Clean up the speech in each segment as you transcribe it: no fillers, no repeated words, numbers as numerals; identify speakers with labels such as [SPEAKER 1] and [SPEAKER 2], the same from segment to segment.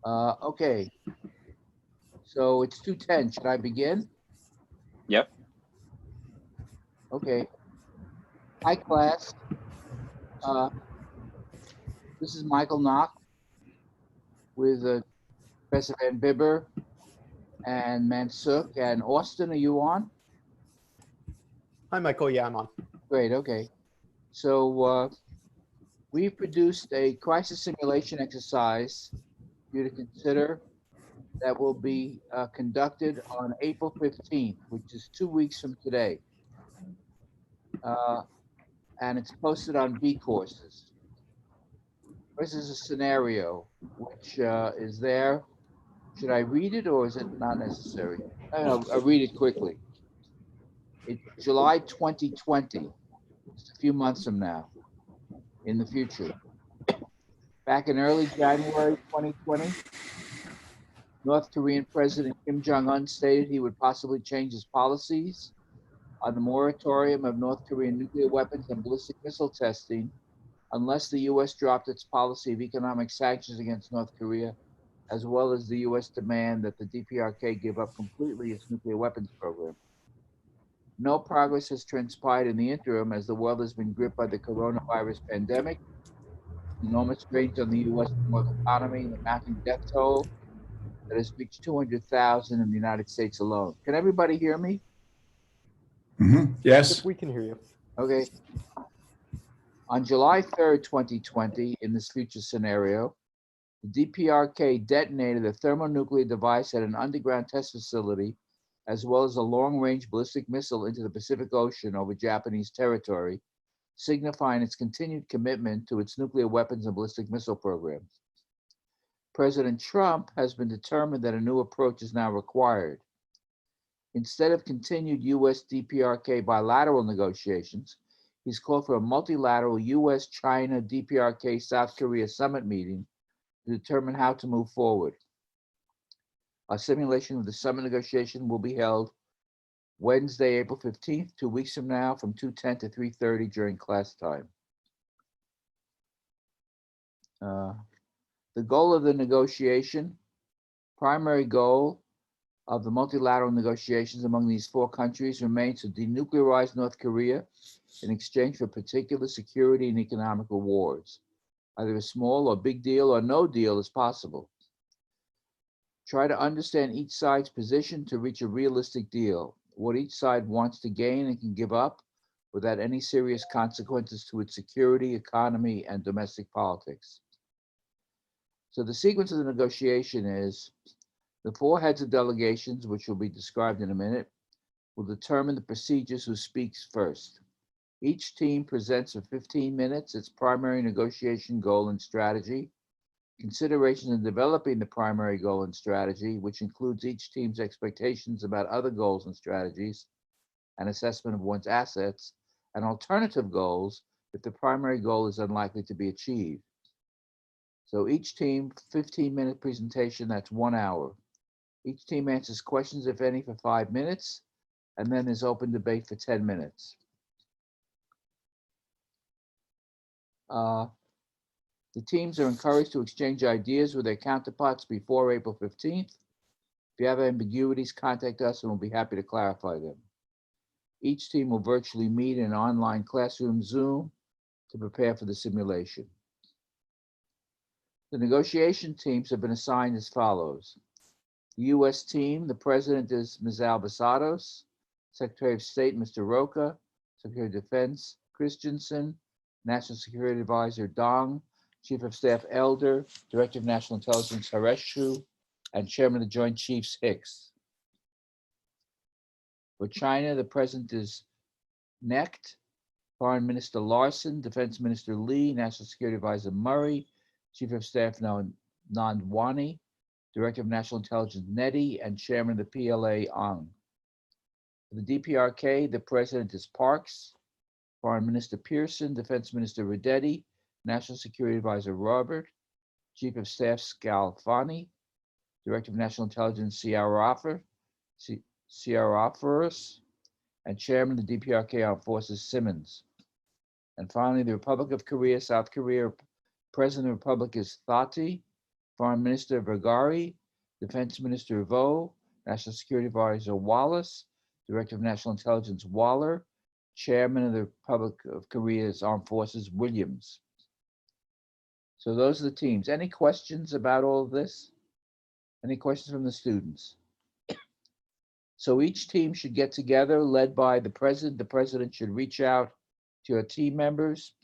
[SPEAKER 1] Okay, so it's 2:10. Should I begin?
[SPEAKER 2] Yep.
[SPEAKER 1] Okay. Hi, class. Uh, this is Michael Knock with Professor Van Bibber and Mansuk. And Austin, are you on?
[SPEAKER 3] Hi, Michael. Yeah, I'm on.
[SPEAKER 1] Great, okay. So we produced a crisis simulation exercise for you to consider that will be conducted on April 15th, which is 2 weeks from today. Uh, and it's posted on B courses. This is a scenario which is there. Should I read it or is it not necessary? I'll read it quickly. It's July 2020, just a few months from now, in the future. Back in early January 2020, North Korean President Kim Jong-un stated he would possibly change his policies on the moratorium of North Korean nuclear weapons and ballistic missile testing unless the U.S. dropped its policy of economic sanctions against North Korea, as well as the U.S. demand that the DPRK give up completely its nuclear weapons program. No progress has transpired in the interim as the world has been gripped by the coronavirus pandemic, enormous strains on the U.S. and world economy, and the mounting death toll that has reached 200,000 in the United States alone. Can everybody hear me?
[SPEAKER 4] Yes.
[SPEAKER 3] We can hear you.
[SPEAKER 1] Okay. On July 3rd, 2020, in this future scenario, the DPRK detonated a thermonuclear device at an underground test facility, as well as a long-range ballistic missile into the Pacific Ocean over Japanese territory, signifying its continued commitment to its nuclear weapons and ballistic missile programs. President Trump has been determined that a new approach is now required. Instead of continued US DPRK bilateral negotiations, he's called for a multilateral US China DPRK South Korea summit meeting to determine how to move forward. A simulation of the summit negotiation will be held Wednesday, April 15th, 2 weeks from now, from 2:10 to 3:30 during class time. The goal of the negotiation, primary goal of the multilateral negotiations among these four countries remains to denuclearize North Korea in exchange for particular security and economic rewards. Either a small or big deal or no deal is possible. Try to understand each side's position to reach a realistic deal, what each side wants to gain and can give up without any serious consequences to its security, economy, and domestic politics. So the sequence of the negotiation is the four heads of delegations, which will be described in a minute, will determine the procedures who speaks first. Each team presents for 15 minutes its primary negotiation goal and strategy, considerations in developing the primary goal and strategy, which includes each team's expectations about other goals and strategies, an assessment of one's assets, and alternative goals if the primary goal is unlikely to be achieved. So each team, 15-minute presentation, that's 1 hour. Each team answers questions, if any, for 5 minutes, and then there's open debate for 10 minutes. The teams are encouraged to exchange ideas with their counterparts before April 15th. If you have ambiguities, contact us and we'll be happy to clarify them. Each team will virtually meet in an online classroom Zoom to prepare for the simulation. The negotiation teams have been assigned as follows. The U.S. team, the president is Ms. Albasados, Secretary of State, Mr. Roca, Secretary of Defense, Christensen, National Security Advisor, Dong, Chief of Staff, Elder, Director of National Intelligence, Hareshu, and Chairman of the Joint Chiefs, Hicks. For China, the president is Knecht, Foreign Minister Larson, Defense Minister Lee, National Security Advisor Murray, Chief of Staff Nandwani, Director of National Intelligence Neddy, and Chairman of the PLA Ang. For the DPRK, the President is Parks, Foreign Minister Pearson, Defense Minister Reddetti, National Security Advisor Robert, Chief of Staff Scalfani, Director of National Intelligence Ciaraferus, and Chairman of the DPRK Armed Forces Simmons. And finally, the Republic of Korea, South Korea, President of the Republic is Thati, Foreign Minister Vergari, Defense Minister Vo, National Security Advisor Wallace, Director of National Intelligence Waller, Chairman of the Republic of Korea's Armed Forces Williams. So those are the teams. Any questions about all of this? Any questions from the students? So each team should get together, led by the president. The president should reach out to your team members,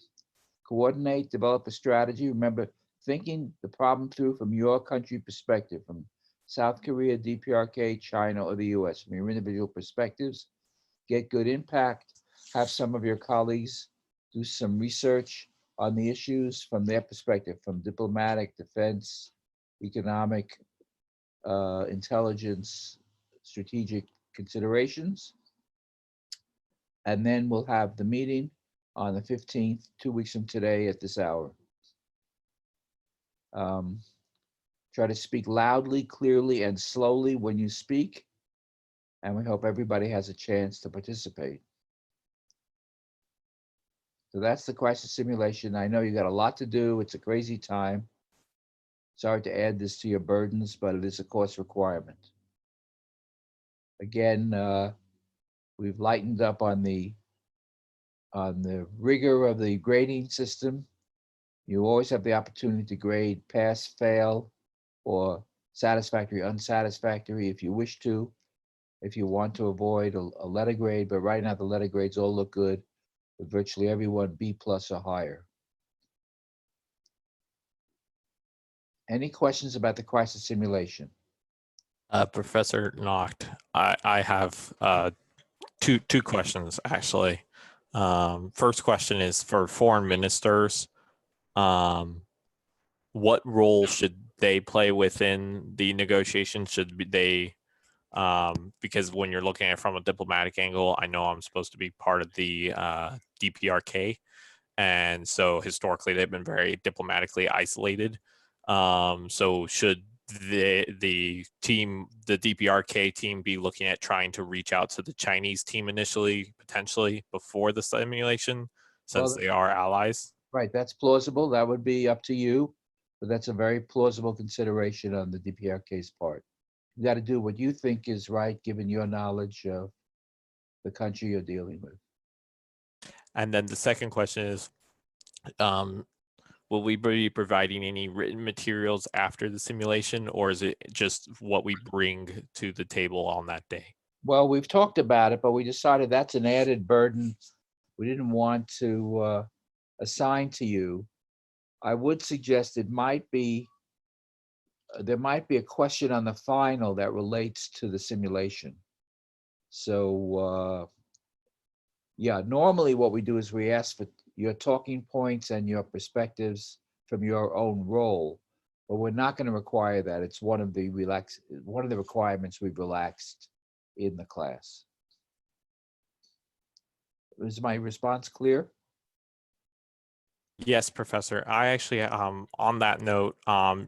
[SPEAKER 1] coordinate, develop a strategy. Remember, thinking the problem through from your country perspective, from South Korea, DPRK, China, or the US, from your individual perspectives. Get good impact. Have some of your colleagues do some research on the issues from their perspective, from diplomatic, defense, economic, intelligence, strategic considerations. And then we'll have the meeting on the 15th, 2 weeks from today at this hour. Try to speak loudly, clearly, and slowly when you speak. And we hope everybody has a chance to participate. So that's the crisis simulation. I know you got a lot to do. It's a crazy time. Sorry to add this to your burdens, but it is a course requirement. Again, we've lightened up on the rigor of the grading system. You always have the opportunity to grade pass, fail, or satisfactory, unsatisfactory if you wish to, if you want to avoid a letter grade, but right now the letter grades all look good, with virtually everyone B+ or higher. Any questions about the crisis simulation?
[SPEAKER 2] Professor Nocht, I have two questions actually. First question is for foreign ministers. What role should they play within the negotiations? Should they, because when you're looking at it from a diplomatic angle, I know I'm supposed to be part of the DPRK, and so historically they've been very diplomatically isolated. So should the team, the DPRK team, be looking at trying to reach out to the Chinese team initially, potentially before the simulation, since they are allies?
[SPEAKER 1] Right, that's plausible. That would be up to you, but that's a very plausible consideration on the DPRK's part. You got to do what you think is right, given your knowledge of the country you're dealing with.
[SPEAKER 2] And then the second question is, will we be providing any written materials after the simulation, or is it just what we bring to the table on that day?
[SPEAKER 1] Well, we've talked about it, but we decided that's an added burden we didn't want to assign to you. I would suggest it might be, there might be a question on the final that relates to the simulation. So yeah, normally what we do is we ask for your talking points and your perspectives from your own role, but we're not going to require that. It's one of the requirements we've relaxed in the class. Is my response clear?
[SPEAKER 2] Yes, Professor. I actually, on that note,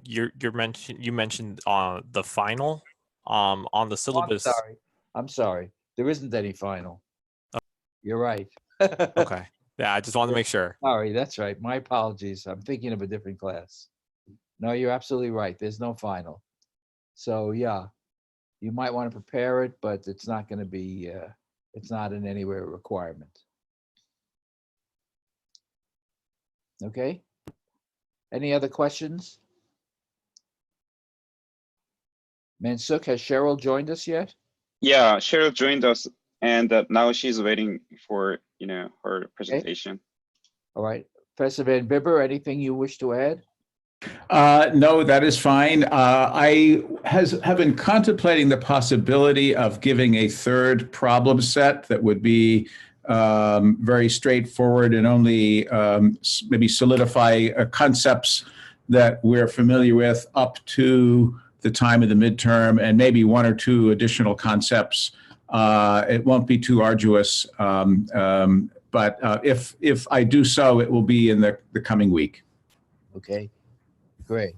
[SPEAKER 2] you mentioned the final, on the syllabus.
[SPEAKER 1] I'm sorry. There isn't any final. You're right.
[SPEAKER 2] Okay. Yeah, I just wanted to make sure.
[SPEAKER 1] Sorry, that's right. My apologies. I'm thinking of a different class. No, you're absolutely right. There's no final. So yeah, you might want to prepare it, but it's not going to be, it's not in any way a requirement. Okay. Any other questions? Mansuk, has Sheryl joined us yet?
[SPEAKER 4] Yeah, Sheryl joined us, and now she's waiting for her presentation.
[SPEAKER 1] All right, Professor Van Bibber, anything you wish to add?
[SPEAKER 5] No, that is fine. I have been contemplating the possibility of giving a third problem set that would be very straightforward and only maybe solidify concepts that we're familiar with up to the time of the midterm, and maybe one or two additional concepts. It won't be too arduous, but if I do so, it will be in the coming week.
[SPEAKER 1] Okay, great.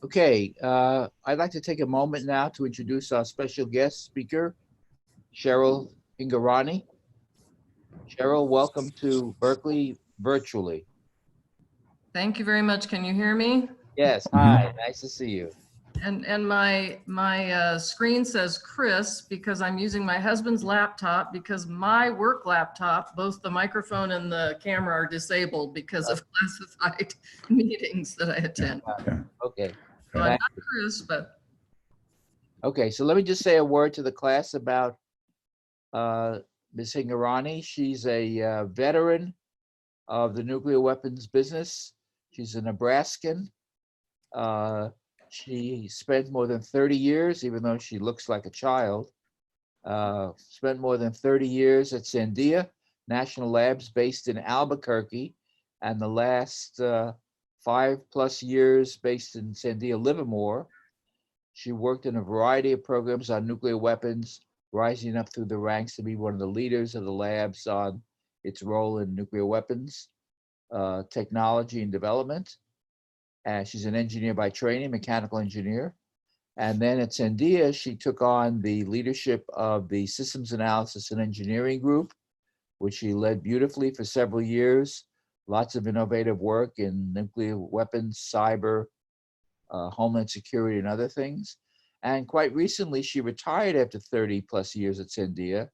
[SPEAKER 1] Okay, I'd like to take a moment now to introduce our special guest speaker, Sheryl Hingorani. Sheryl, welcome to Berkeley virtually.
[SPEAKER 6] Thank you very much. Can you hear me?
[SPEAKER 1] Yes, hi, nice to see you.
[SPEAKER 6] And my screen says Chris because I'm using my husband's laptop because my work laptop, both the microphone and the camera are disabled because of classified meetings that I attend.
[SPEAKER 5] Yeah.
[SPEAKER 1] Okay,
[SPEAKER 6] So I'm not Chris, but
[SPEAKER 1] okay, so let me just say a word to the class about Ms. Hingorani. She's a veteran of the nuclear weapons business. She's a Nebraskan. She spent more than 30 years, even though she looks like a child, spent more than 30 years at Sandia National Labs based in Albuquerque, and the last 5+ years based in Sandia Livermore. She worked in a variety of programs on nuclear weapons, rising up through the ranks to be one of the leaders of the labs on its role in nuclear weapons technology and development. She's an engineer by training, mechanical engineer. And then at Sandia, she took on the leadership of the Systems Analysis and Engineering Group, which she led beautifully for several years. Lots of innovative work in nuclear weapons, cyber, homeland security, and other things. And quite recently, she retired after 30+ years at Sandia,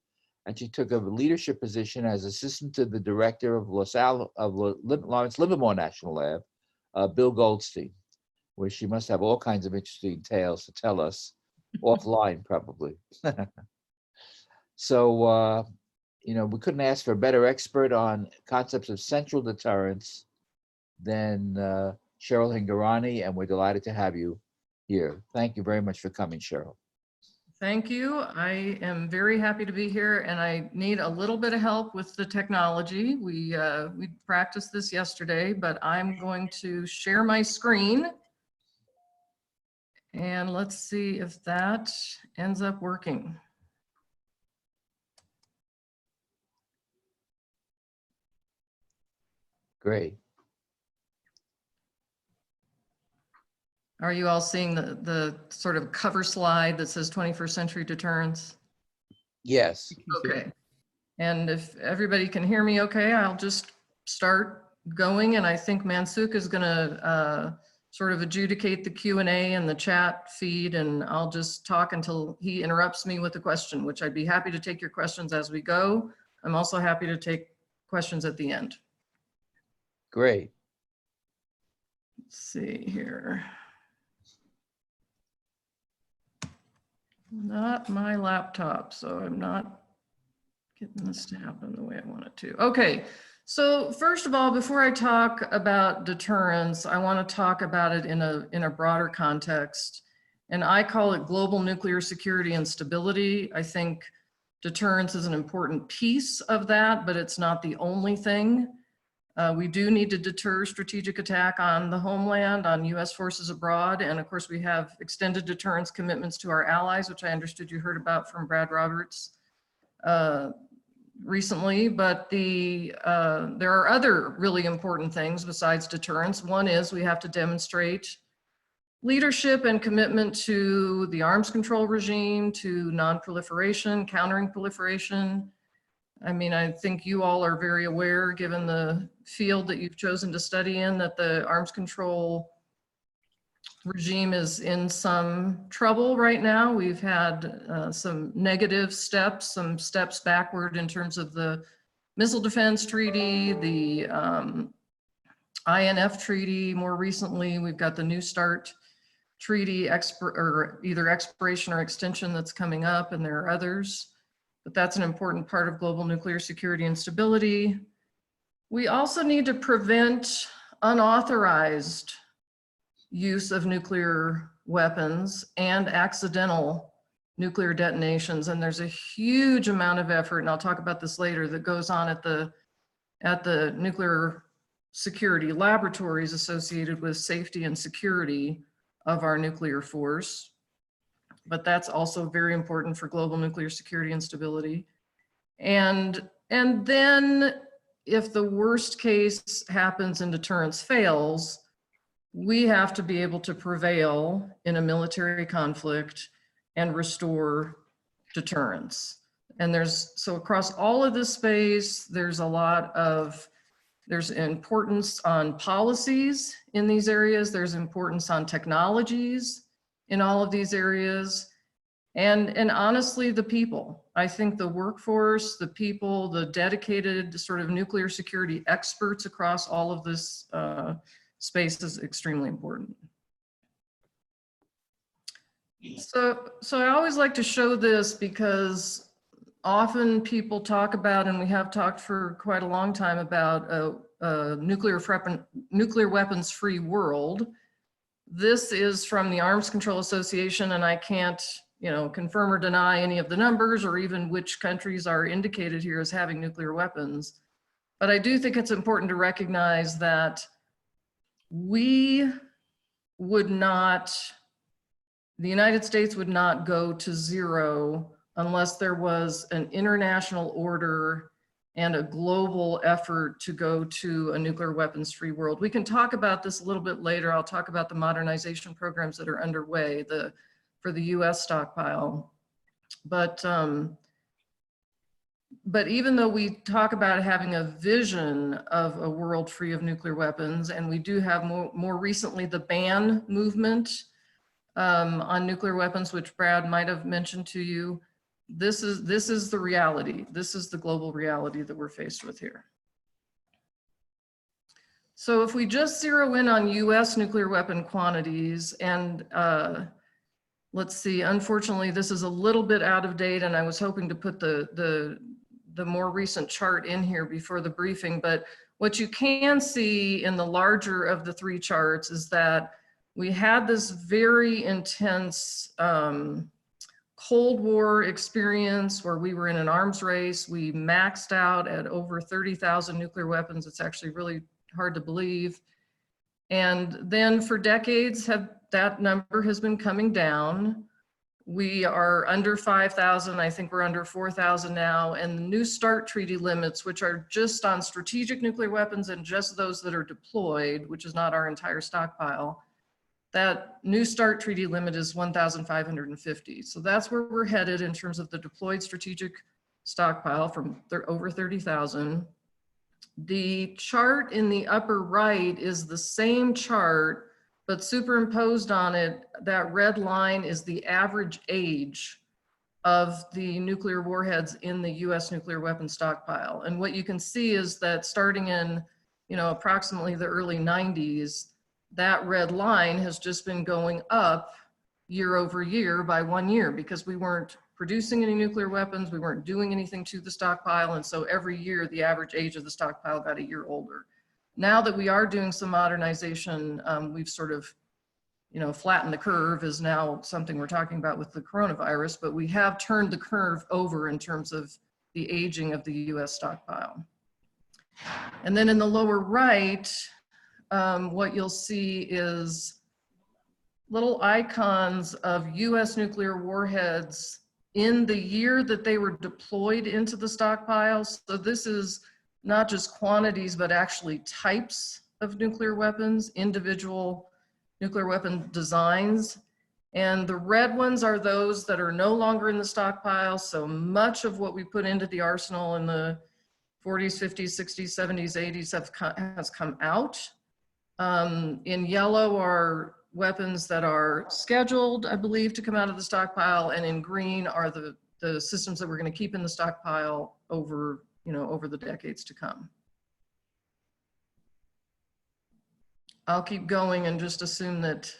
[SPEAKER 1] and she took a leadership position as assistant to the director of Lawrence Livermore National Lab, Bill Goldstein, where she must have all kinds of interesting tales to tell us offline, probably. So, we couldn't ask for a better expert on concepts of central deterrence than Sheryl Hingorani, and we're delighted to have you here. Thank you very much for coming, Sheryl.
[SPEAKER 6] thank you. I am very happy to be here and I need a little bit of help with the technology. We practiced this yesterday, but I'm going to share my screen. And let's see if that ends up working.
[SPEAKER 1] Great.
[SPEAKER 6] Are you all seeing the sort of cover slide that says 21st century deterrence?
[SPEAKER 1] Yes.
[SPEAKER 6] Okay. And if everybody can hear me okay, I'll just start going. And I think Mansuk is going to sort of adjudicate the Q&A and the chat feed, and I'll just talk until he interrupts me with a question, which I'd be happy to take your questions as we go. I'm also happy to take questions at the end.
[SPEAKER 1] Great.
[SPEAKER 6] Let's see here. Not my laptop, so I'm not getting this to happen the way I want it to. Okay, so first of all, before I talk about deterrence, I want to talk about it in a broader context. And I call it global nuclear security and stability. I think deterrence is an important piece of that, but it's not the only thing. We do need to deter strategic attack on the homeland, on US forces abroad. And of course, we have extended deterrence commitments to our allies, which I understood you heard about from Brad Roberts recently. But there are other really important things besides deterrence. One is we have to demonstrate leadership and commitment to the arms control regime, to non-proliferation, countering proliferation. I mean, I think you all are very aware, given the field that you've chosen to study in, that the arms control regime is in some trouble right now. We've had some negative steps, some steps backward in terms of the Missile Defense Treaty, the INF Treaty. More recently, we've got the New START Treaty, either expiration or extension that's coming up, and there are others. But that's an important part of global nuclear security and stability. We also need to prevent unauthorized use of nuclear weapons and accidental nuclear detonations. And there's a huge amount of effort, and I'll talk about this later, that goes on at the nuclear security laboratories associated with safety and security of our nuclear force. But that's also very important for global nuclear security and stability. And then if the worst case happens and deterrence fails, we have to be able to prevail in a military conflict and restore deterrence. And so across all of this space, there's a lot of There's importance on policies in these areas. There's importance on technologies in all of these areas. And honestly, the people. I think the workforce, the people, the dedicated sort of nuclear security experts across all of this space is extremely important. So I always like to show this because often people talk about, and we have talked for quite a long time about a nuclear weapons free world. This is from the Arms Control Association, and I can't, confirm or deny any of the numbers or even which countries are indicated here as having nuclear weapons. But I do think it's important to recognize that the United States would not go to zero unless there was an international order and a global effort to go to a nuclear weapons-free world. We can talk about this a little bit later. I'll talk about the modernization programs that are underway for the US stockpile. But even though we talk about having a vision of a world free of nuclear weapons, and we do have more recently the ban movement on nuclear weapons, which Brad might have mentioned to you, this is the reality. This is the global reality that we're faced with here. So if we just zero in on US nuclear weapon quantities, and let's see, unfortunately, this is a little bit out of date, and I was hoping to put the more recent chart in here before the briefing, but what you can see in the larger of the three charts is that we had this very intense Cold War experience where we were in an arms race. We maxed out at over 30,000 nuclear weapons. It's actually really hard to believe. And then for decades, that number has been coming down. We are under 5,000. I think we're under 4,000 now. And the New START treaty limits, which are just on strategic nuclear weapons and just those that are deployed, which is not our entire stockpile, that New START treaty limit is 1,550. So that's where we're headed in terms of the deployed strategic stockpile from over 30,000. The chart in the upper right is the same chart, but superimposed on it, that red line is the average age of the nuclear warheads in the US nuclear weapons stockpile. And what you can see is that starting in, approximately the early 90s, that red line has just been going up year over year by 1 year because we weren't producing any nuclear weapons, we weren't doing anything to the stockpile, and so every year the average age of the stockpile got a year older. Now that we are doing some modernization, we've sort of, flattened the curve is now something we're talking about with the coronavirus, but we have turned the curve over in terms of the aging of the US stockpile. And then in the lower right, what you'll see is little icons of US nuclear warheads in the year that they were deployed into the stockpile. So this is not just quantities, but actually types of nuclear weapons, individual nuclear weapon designs. And the red ones are those that are no longer in the stockpile. So much of what we put into the arsenal in the 40s, 50s, 60s, 70s, 80s has come out. In yellow are weapons that are scheduled, I believe, to come out of the stockpile, and in green are the systems that we're going to keep in the stockpile over, over the decades to come. I'll keep going and just assume that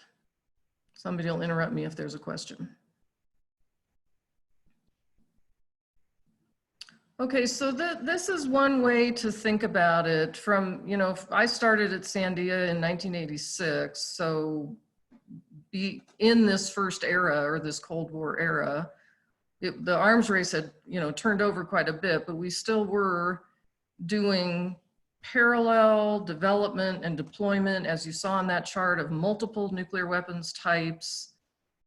[SPEAKER 6] somebody will interrupt me if there's a question. Okay, so this is one way to think about it from, I started at Sandia in 1986, so in this first era or this Cold War era, the arms race had, turned over quite a bit, but we still were doing parallel development and deployment, as you saw in that chart, of multiple nuclear weapons types.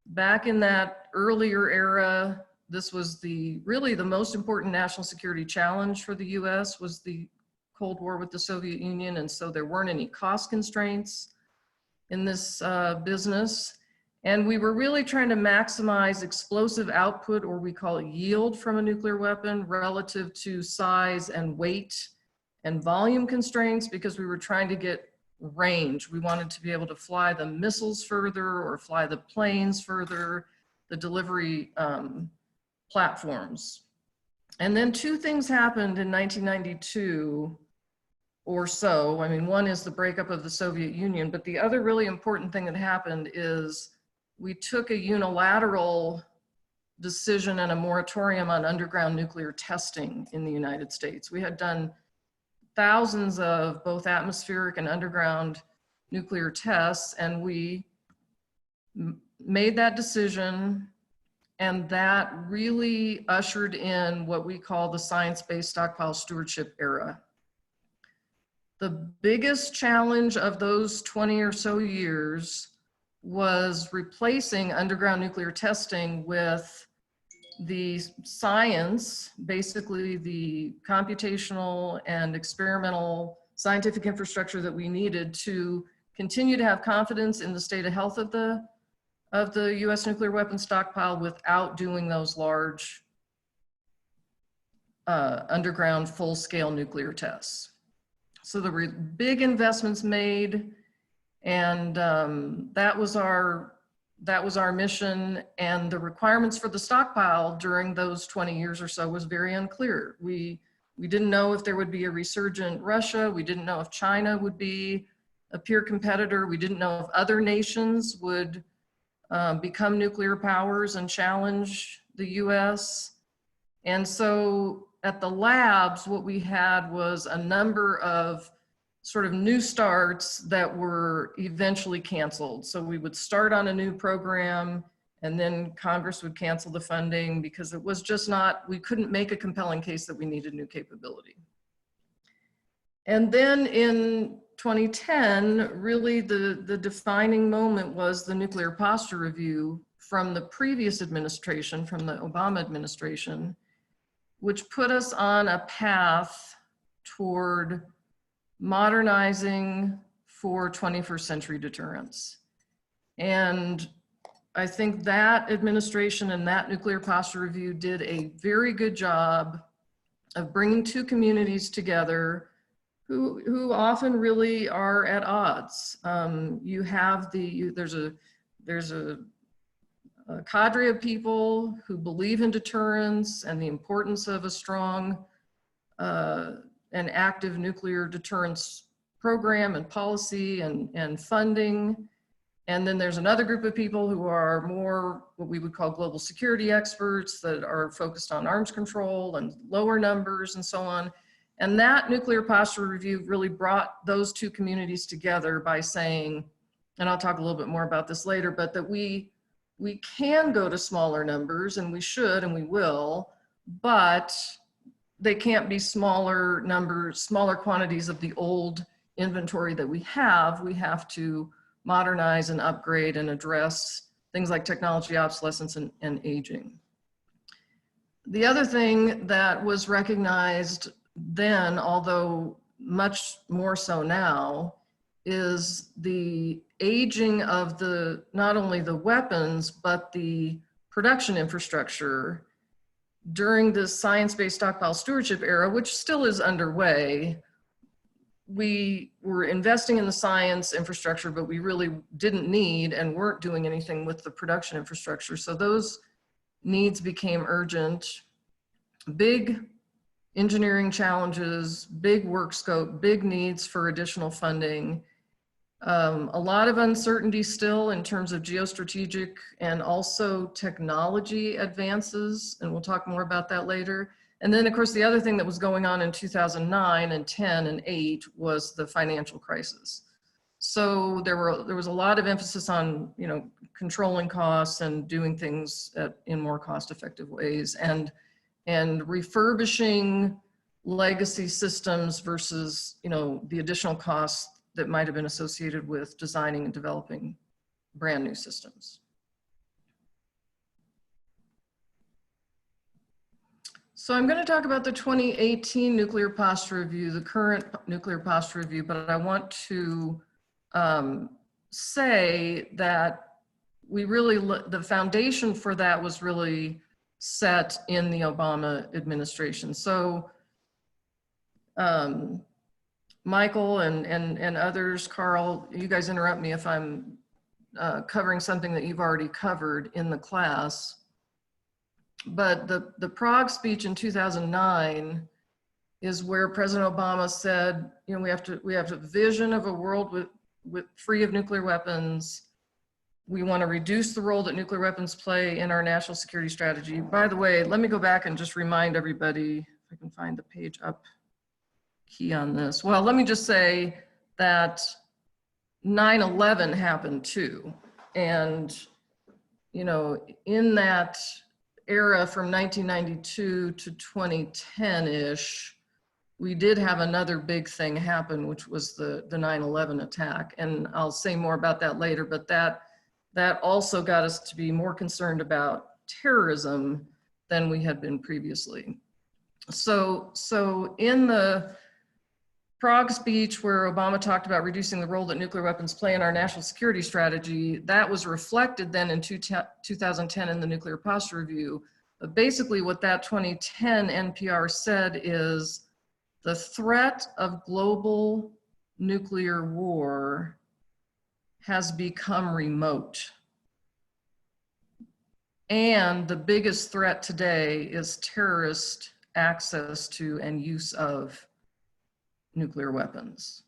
[SPEAKER 6] Back in that earlier era, this was really the most important national security challenge for the US was the Cold War with the Soviet Union. And so there weren't any cost constraints in this business. And we were really trying to maximize explosive output, or we call it yield, from a nuclear weapon relative to size and weight and volume constraints because we were trying to get range. We wanted to be able to fly the missiles further or fly the planes further, the delivery platforms. And then two things happened in 1992 or so. I mean, one is the breakup of the Soviet Union, but the other really important thing that happened is we took a unilateral decision and a moratorium on underground nuclear testing in the United States. We had done thousands of both atmospheric and underground nuclear tests, and we made that decision, and that really ushered in what we call the science-based stockpile stewardship era. The biggest challenge of those 20 or so years was replacing underground nuclear testing with the science, basically the computational and experimental scientific infrastructure that we needed to continue to have confidence in the state of health of the US nuclear weapons stockpile without doing those large underground full-scale nuclear tests. So there were big investments made, and that was our mission, and the requirements for the stockpile during those 20 years or so was very unclear. We didn't know if there would be a resurgent Russia. We didn't know if China would be a peer competitor. We didn't know if other nations would become nuclear powers and challenge the US. And so at the labs, what we had was a number of sort of new starts that were eventually canceled. So we would start on a new program, and then Congress would cancel the funding because it was just not, we couldn't make a compelling case that we needed new capability. And then in 2010, really the defining moment was the nuclear posture review from the previous administration, from the Obama administration, which put us on a path toward modernizing for 21st century deterrence. And I think that administration and that nuclear posture review did a very good job of bringing two communities together who often really are at odds. You have there's a cadre of people who believe in deterrence and the importance of a strong and active nuclear deterrence program and policy and funding. And then there's another group of people who are more what we would call global security experts that are focused on arms control and lower numbers and so on. And that nuclear posture review really brought those two communities together by saying, and I'll talk a little bit more about this later, but that we can go to smaller numbers, and we should and we will, but they can't be smaller numbers, smaller quantities of the old inventory that we have. We have to modernize and upgrade and address things like technology obsolescence and aging. The other thing that was recognized then, although much more so now, is the aging of not only the weapons, but the production infrastructure during the science-based stockpile stewardship era, which still is underway. We were investing in the science infrastructure, but we really didn't need and weren't doing anything with the production infrastructure. So those needs became urgent. Big engineering challenges, big work scope, big needs for additional funding. A lot of uncertainty still in terms of geostrategic and also technology advances, and we'll talk more about that later. And then of course, the other thing that was going on in 2009 and 10 and 8 was the financial crisis. So there was a lot of emphasis on, controlling costs and doing things in more cost-effective ways, and refurbishing legacy systems versus, the additional costs that might have been associated with designing and developing brand new systems. So I'm going to talk about the 2018 nuclear posture review, the current nuclear posture review, but I want to say that the foundation for that was really set in the Obama administration. So Michael and others, Carl, you guys interrupt me if I'm covering something that you've already covered in the class. But the Prague speech in 2009 is where President Obama said, you know, we have a vision of a world with free of nuclear weapons. We want to reduce the role that nuclear weapons play in our national security strategy. By the way, let me go back and just remind everybody, if I can find the page up key on this. Well, let me just say that 9/11 happened too. And, you know, in that era from 1992 to 2010-ish, we did have another big thing happen, which was the 9/11 attack. And I'll say more about that later, but that also got us to be more concerned about terrorism than we had been previously. So in the Prague speech, where Obama talked about reducing the role that nuclear weapons play in our national security strategy, that was reflected then in 2010 in the Nuclear Posture Review. But basically what that 2010 NPR said is the threat of global nuclear war has become remote. And the biggest threat today is terrorist access to and use of nuclear weapons.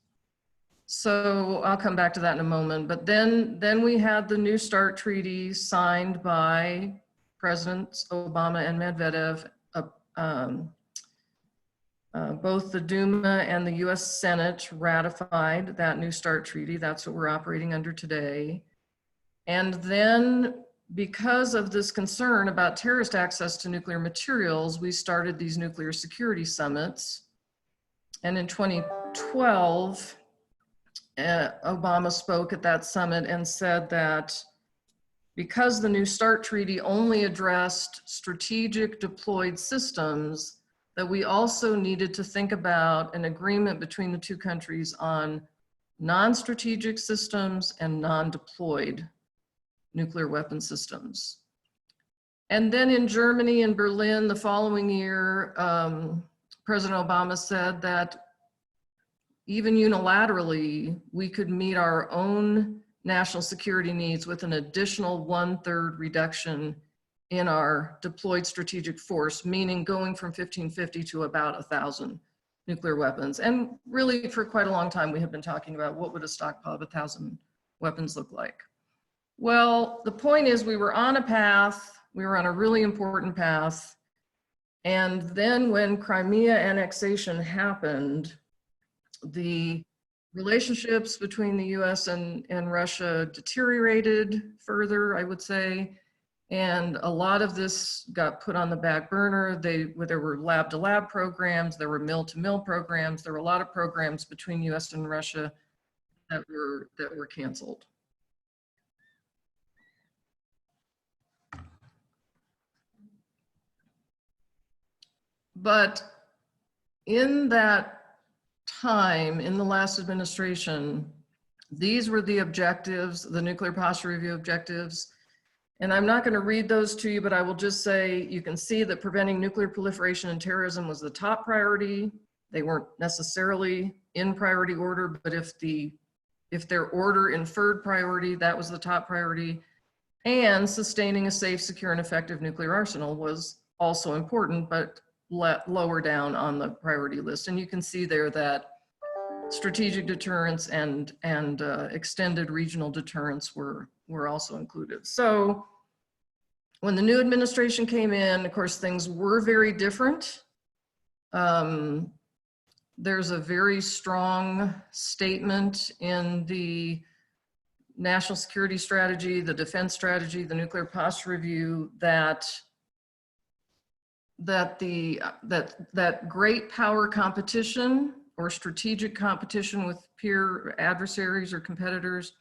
[SPEAKER 6] So I'll come back to that in a moment. But then we had the New START treaty signed by Presidents Obama and Medvedev. Both the Duma and the US Senate ratified that New START treaty. That's what we're operating under today. And then because of this concern about terrorist access to nuclear materials, we started these nuclear security summits. And in 2012, Obama spoke at that summit and said that because the New START treaty only addressed strategic deployed systems, that we also needed to think about an agreement between the two countries on non-strategic systems and non-deployed nuclear weapon systems. And then in Germany and Berlin the following year, President Obama said that even unilaterally, we could meet our own national security needs with an additional 1/3 reduction in our deployed strategic force, meaning going from 1,550 to about 1,000 nuclear weapons. And really for quite a long time, we have been talking about what would a stockpile of 1,000 weapons look like. Well, the point is we were on a path, we were on a really important path. And then when Crimea annexation happened, the relationships between the US and Russia deteriorated further, I would say. And a lot of this got put on the back burner. There were lab-to-lab programs, there were mill-to-mill programs, there were a lot of programs between US and Russia that were canceled. But in that time, in the last administration, these were the objectives, the Nuclear Posture Review objectives. And I'm not going to read those to you, but I will just say you can see that preventing nuclear proliferation and terrorism was the top priority. They weren't necessarily in priority order, but if their order inferred priority, that was the top priority. And sustaining a safe, secure, and effective nuclear arsenal was also important, but lower down on the priority list. And you can see there that strategic deterrence and extended regional deterrence were also included. So when the new administration came in, of course, things were very different. There's a very strong statement in the national security strategy, the defense strategy, the Nuclear Posture Review that great power competition or strategic competition with peer adversaries or competitors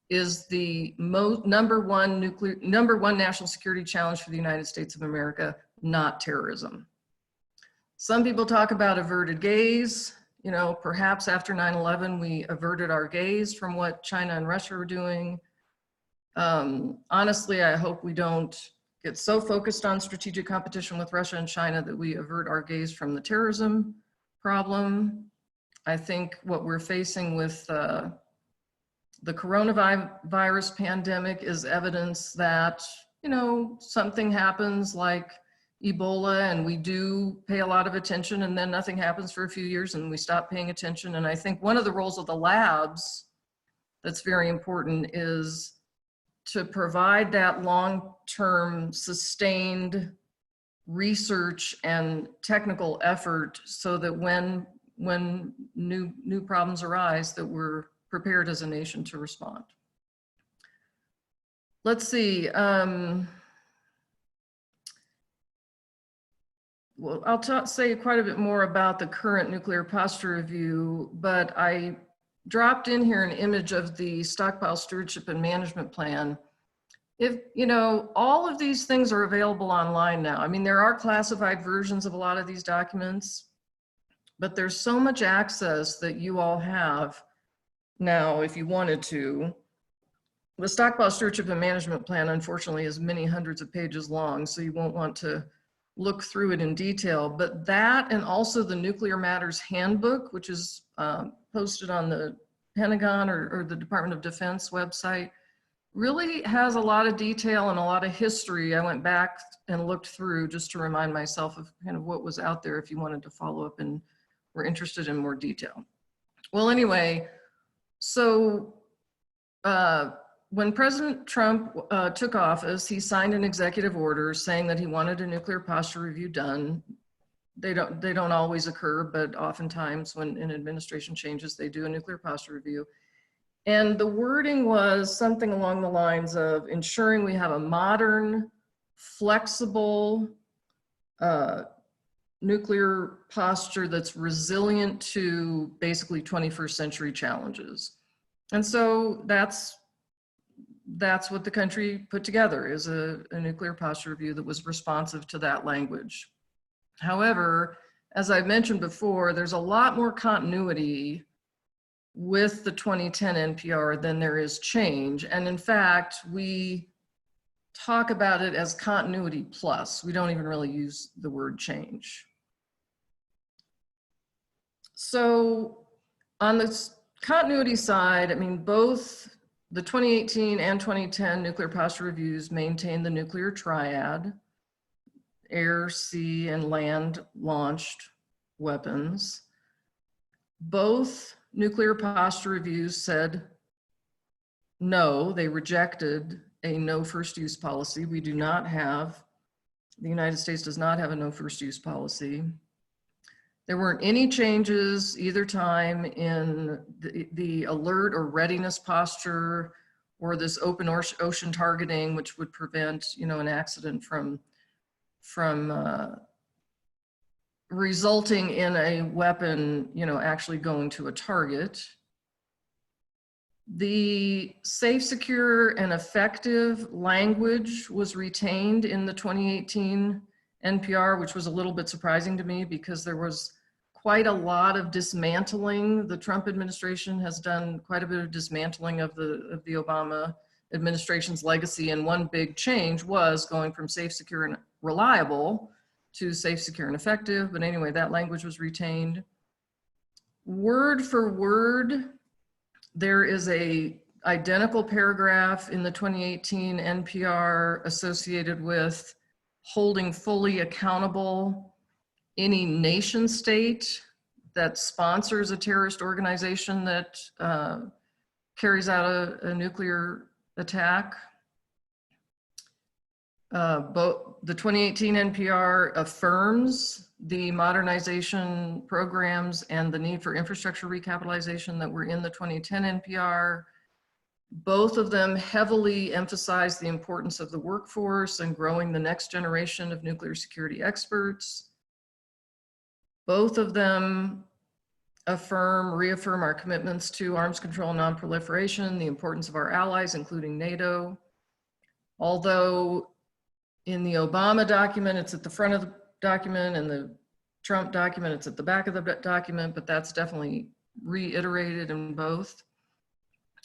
[SPEAKER 6] is the number one national security challenge for the United States of America, not terrorism. Some people talk about averted gaze. You know, perhaps after 9/11, we averted our gaze from what China and Russia were doing. Honestly, I hope we don't get so focused on strategic competition with Russia and China that we avert our gaze from the terrorism problem. I think what we're facing with the coronavirus pandemic is evidence that, you know, something happens like Ebola and we do pay a lot of attention, and then nothing happens for a few years and we stop paying attention. And I think one of the roles of the labs that's very important is to provide that long-term sustained research and technical effort so that when new problems arise, that we're prepared as a nation to respond. Let's see. Well, I'll say quite a bit more about the current nuclear posture review, but I dropped in here an image of the stockpile stewardship and management plan. If, you know, all of these things are available online now. I mean, there are classified versions of a lot of these documents, but there's so much access that you all have now if you wanted to. The stockpile stewardship and management plan, unfortunately, is many hundreds of pages long, so you won't want to look through it in detail, but that and also the Nuclear Matters Handbook, which is posted on the Pentagon or the Department of Defense website, really has a lot of detail and a lot of history. I went back and looked through just to remind myself of kind of what was out there if you wanted to follow up and were interested in more detail. Well, anyway, so when President Trump took office, he signed an executive order saying that he wanted a nuclear posture review done. They don't always occur, but oftentimes when an administration changes, they do a nuclear posture review. And the wording was something along the lines of ensuring we have a modern, flexible nuclear posture that's resilient to basically 21st century challenges. And so that's what the country put together, is a nuclear posture review that was responsive to that language. However, as I've mentioned before, there's a lot more continuity with the 2010 NPR than there is change. And in fact, we talk about it as continuity plus. We don't even really use the word change. So on the continuity side, I mean, both the 2018 and 2010 nuclear posture reviews maintain the nuclear triad: air, sea, and land launched weapons. Both nuclear posture reviews said no, they rejected a no first use policy. We do not have, the United States does not have a no first use policy. There weren't any changes either time in the alert or readiness posture or this open ocean targeting, which would prevent, you know, an accident from resulting in a weapon, you know, actually going to a target. The safe, secure, and effective language was retained in the 2018 NPR, which was a little bit surprising to me because there was quite a lot of dismantling. The Trump administration has done quite a bit of dismantling of the Obama administration's legacy, and one big change was going from safe, secure, and reliable to safe, secure, and effective. But anyway, that language was retained. Word for word, there is a identical paragraph in the 2018 NPR associated with holding fully accountable any nation state that sponsors a terrorist organization that carries out a nuclear attack. The 2018 NPR affirms the modernization programs and the need for infrastructure recapitalization that were in the 2010 NPR. Both of them heavily emphasize the importance of the workforce and growing the next generation of nuclear security experts. Both of them reaffirm our commitments to arms control and non-proliferation, the importance of our allies, including NATO. Although in the Obama document, it's at the front of the document, and the Trump document, it's at the back of the document, but that's definitely reiterated in both.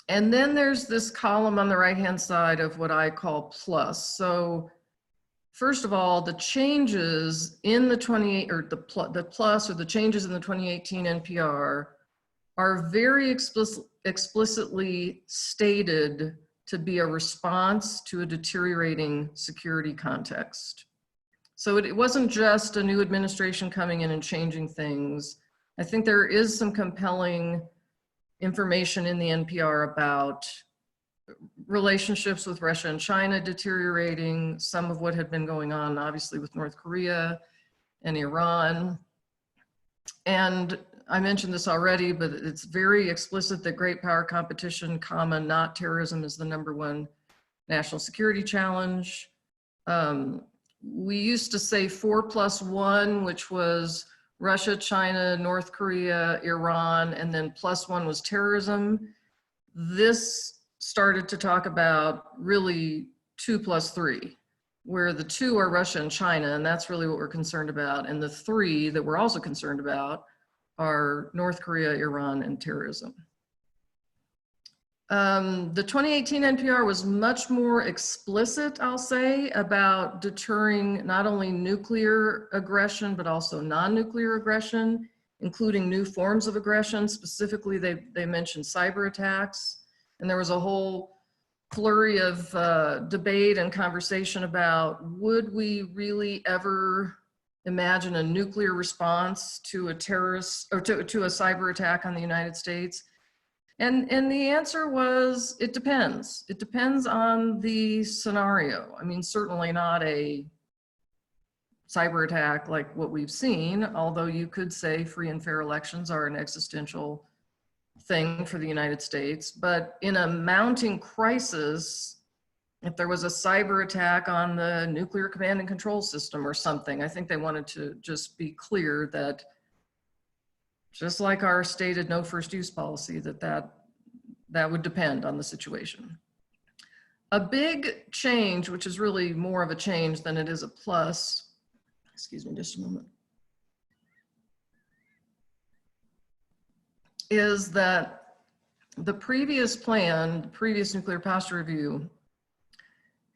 [SPEAKER 6] And then there's this column on the right-hand side of what I call plus. So first of all, the changes in the the plus or the changes in the 2018 NPR are very explicitly stated to be a response to a deteriorating security context. So it wasn't just a new administration coming in and changing things. I think there is some compelling information in the NPR about relationships with Russia and China deteriorating, some of what had been going on, obviously, with North Korea and Iran. And I mentioned this already, but it's very explicit that great power competition, not terrorism, is the #1 national security challenge. We used to say 4+1, which was Russia, China, North Korea, Iran, and then +1 was terrorism. This started to talk about really 2+3, where the 2 are Russia and China, and that's really what we're concerned about. And the 3 that we're also concerned about are North Korea, Iran, and terrorism. The 2018 NPR was much more explicit, I'll say, about deterring not only nuclear aggression, but also non-nuclear aggression, including new forms of aggression. Specifically, they mentioned cyber attacks. And there was a whole flurry of debate and conversation about, would we really ever imagine a nuclear response to a terrorist or to a cyber attack on the United States? And the answer was, it depends. It depends on the scenario. I mean, certainly not a cyber attack like what we've seen, although you could say free and fair elections are an existential thing for the United States. But in a mounting crisis, if there was a cyber attack on the nuclear command and control system or something, I think they wanted to just be clear that, just like our stated no first use policy, that would depend on the situation. A big change, which is really more of a change than it is a plus, excuse me just a moment, is that the previous plan, the previous nuclear posture review,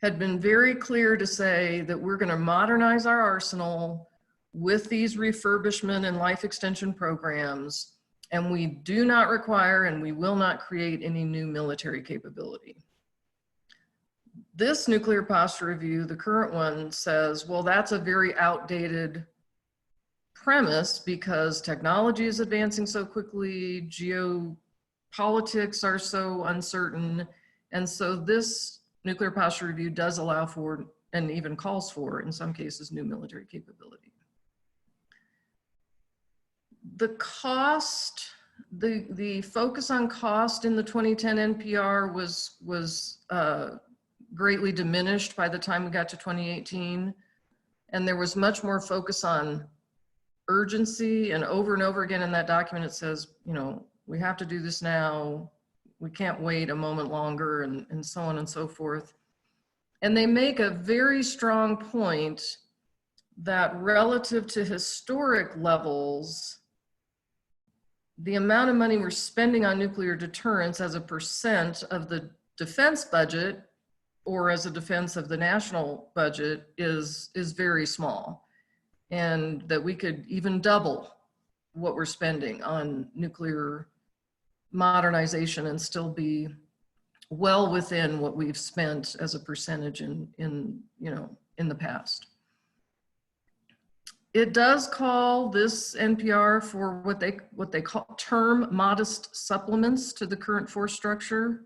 [SPEAKER 6] had been very clear to say that we're going to modernize our arsenal with these refurbishment and life extension programs, and we do not require and we will not create any new military capability. This nuclear posture review, the current one, says, well, that's a very outdated premise because technology is advancing so quickly, geopolitics are so uncertain, and so this nuclear posture review does allow for, and even calls for, in some cases, new military capability. The cost, the focus on cost in the 2010 NPR was greatly diminished by the time we got to 2018. And there was much more focus on urgency, and over again in that document, it says, you know, we have to do this now. We can't wait a moment longer, and so on and so forth. And they make a very strong point that relative to historic levels, the amount of money we're spending on nuclear deterrence as a % of the defense budget or as a defense of the national budget is very small. And that we could even double what we're spending on nuclear modernization and still be well within what we've spent as a percentage in the past. It does call this NPR for what they call term modest supplements to the current force structure.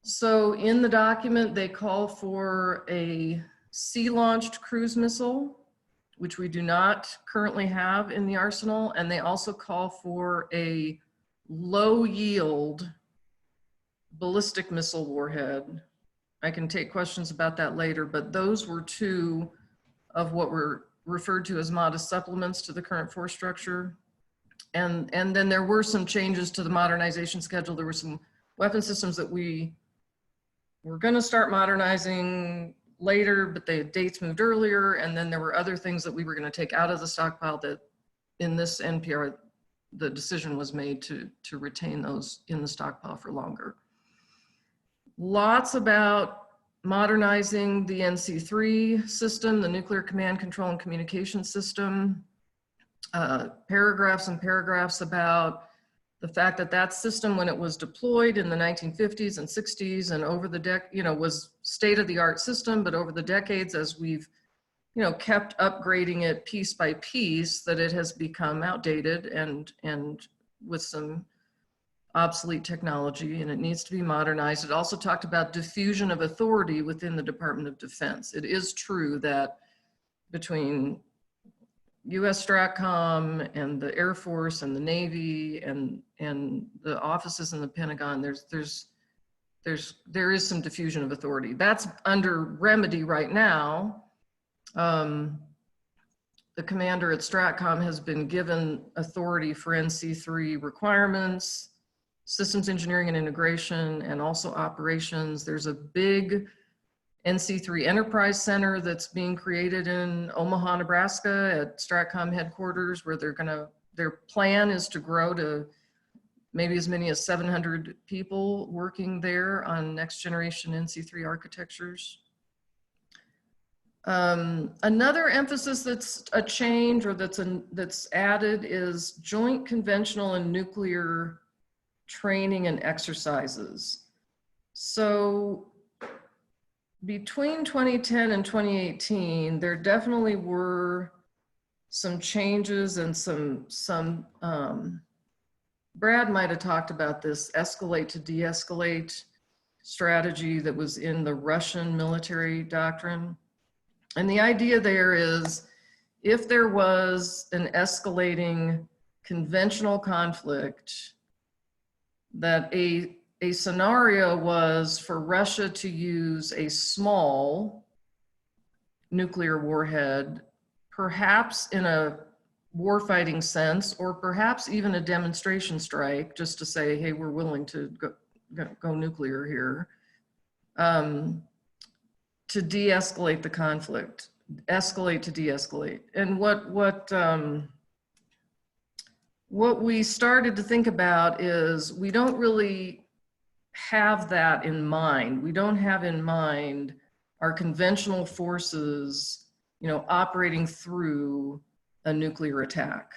[SPEAKER 6] So in the document, they call for a sea-launched cruise missile, which we do not currently have in the arsenal, and they also call for a low-yield ballistic missile warhead. I can take questions about that later, but those were 2 of what were referred to as modest supplements to the current force structure. And then there were some changes to the modernization schedule. There were some weapon systems that we were going to start modernizing later, but the dates moved earlier. And then there were other things that we were going to take out of the stockpile that in this NPR, the decision was made to retain those in the stockpile for longer. Lots about modernizing the NC3 system, the nuclear command, control, and communication system. Paragraphs and paragraphs about The fact that that system, when it was deployed in the 1950s and 60s and over the was state-of-the-art system, but over the decades, as we've, kept upgrading it piece by piece, that it has become outdated and with some obsolete technology, and it needs to be modernized. It also talked about diffusion of authority within the Department of Defense. It is true that between US STRATCOM and the Air Force and the Navy and the offices in the Pentagon, there is some diffusion of authority. That's under remedy right now. The commander at STRATCOM has been given authority for NC3 requirements, systems engineering and integration, and also operations. There's a big NC3 Enterprise Center that's being created in Omaha, Nebraska at STRATCOM headquarters, where their plan is to grow to maybe as many as 700 people working there on next generation NC3 architectures. Another emphasis that's a change or that's added is joint conventional and nuclear training and exercises. So between 2010 and 2018, there definitely were some changes and some Brad might have talked about this escalate to de-escalate strategy that was in the Russian military doctrine. And the idea there is, if there was an escalating conventional conflict, that a scenario was for Russia to use a small nuclear warhead, perhaps in a warfighting sense, or perhaps even a demonstration strike, just to say, hey, we're willing to go nuclear here, to de-escalate the conflict, escalate to de-escalate. And what we started to think about is we don't really have that in mind. We don't have in mind our conventional forces, operating through a nuclear attack.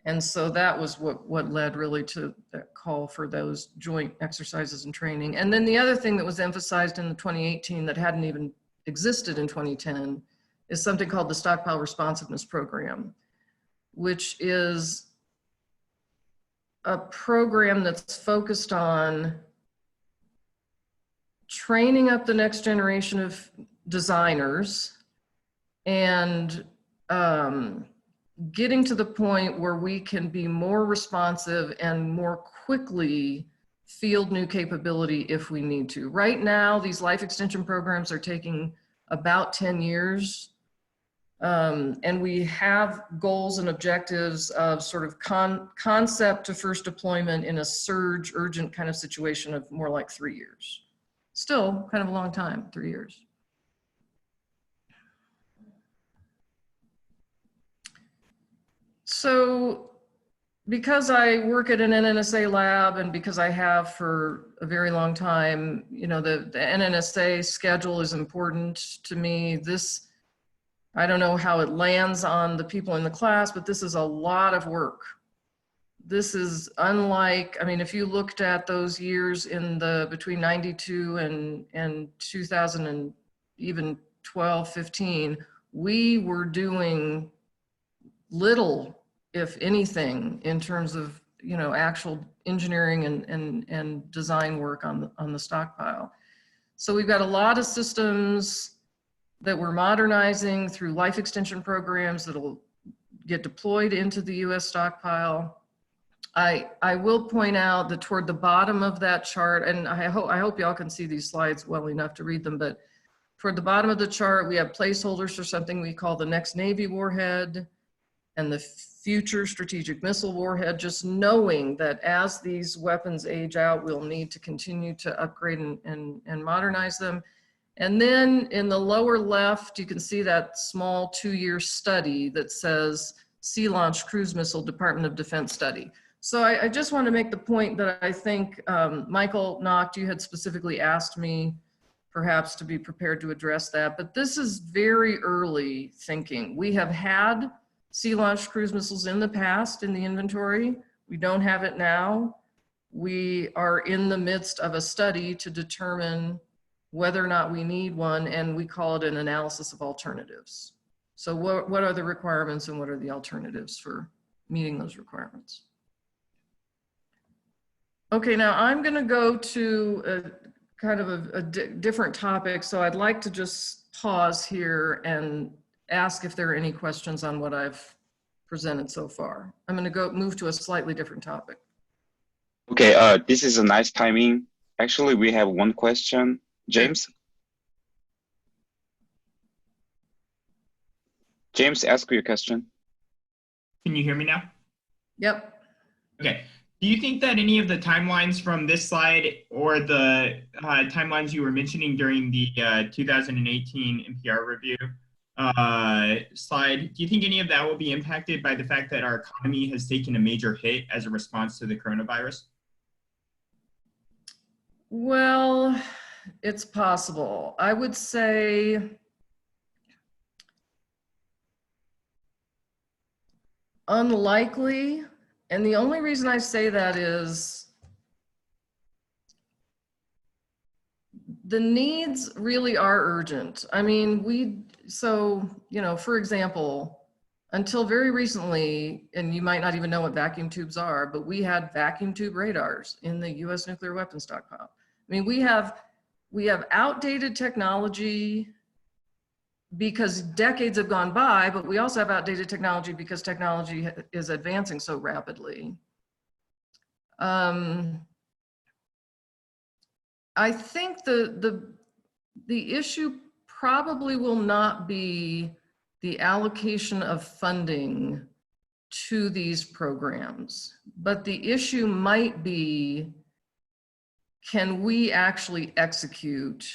[SPEAKER 6] And so that was what led really to that call for those joint exercises and training. And then the other thing that was emphasized in the 2018 that hadn't even existed in 2010 is something called the Stockpile Responsiveness Program, which is a program that's focused on training up the next generation of designers and getting to the point where we can be more responsive and more quickly field new capability if we need to. Right now, these life extension programs are taking about 10 years. And we have goals and objectives of sort of concept to first deployment in a surge, urgent kind of situation of more like 3 years. Still kind of a long time, 3 years. So because I work at an NNSA lab and because I have for a very long time, the NNSA schedule is important to me. I don't know how it lands on the people in the class, but this is a lot of work. This is unlike, if you looked at those years in between 92 and 2000 and even 12, 15, we were doing little, if anything, in terms of, actual engineering and design work on the stockpile. So we've got a lot of systems that we're modernizing through life extension programs that'll get deployed into the US stockpile. I will point out that toward the bottom of that chart, and I hope y'all can see these slides well enough to read them, but toward the bottom of the chart, we have placeholders for something we call the next Navy warhead and the future strategic missile warhead, just knowing that as these weapons age out, we'll need to continue to upgrade and modernize them. And then in the lower left, you can see that small 2-year study that says Sea Launch Cruise Missile Department of Defense study. So I just want to make the point that I think Michael Nacht, you had specifically asked me perhaps to be prepared to address that, but this is very early thinking. We have had sea launched cruise missiles in the past in the inventory. We don't have it now. We are in the midst of a study to determine whether or not we need one, and we call it an analysis of alternatives. So what are the requirements and what are the alternatives for meeting those requirements? Okay, now I'm going to go to a kind of a different topic. So I'd like to just pause here and ask if there are any questions on what I've presented so far. I'm going to move to a slightly different topic.
[SPEAKER 4] Okay, this is a nice timing. Actually, we have one question. James? James, ask your question.
[SPEAKER 7] Can you hear me now?
[SPEAKER 6] Yep.
[SPEAKER 7] Okay. Do you think that any of the timelines from this slide or the timelines you were mentioning during the 2018 NPR review slide, do you think any of that will be impacted by the fact that our economy has taken a major hit as a response to the coronavirus?
[SPEAKER 6] Well, it's possible. I would say unlikely. And the only reason I say that is the needs really are urgent. I mean, so, you know, for example, until very recently, and you might not even know what vacuum tubes are, but we had vacuum tube radars in the US nuclear weapons stockpile. I mean, we have outdated technology because decades have gone by, but we also have outdated technology because technology is advancing so rapidly. I think the issue probably will not be the allocation of funding to these programs, but the issue might be, can we actually execute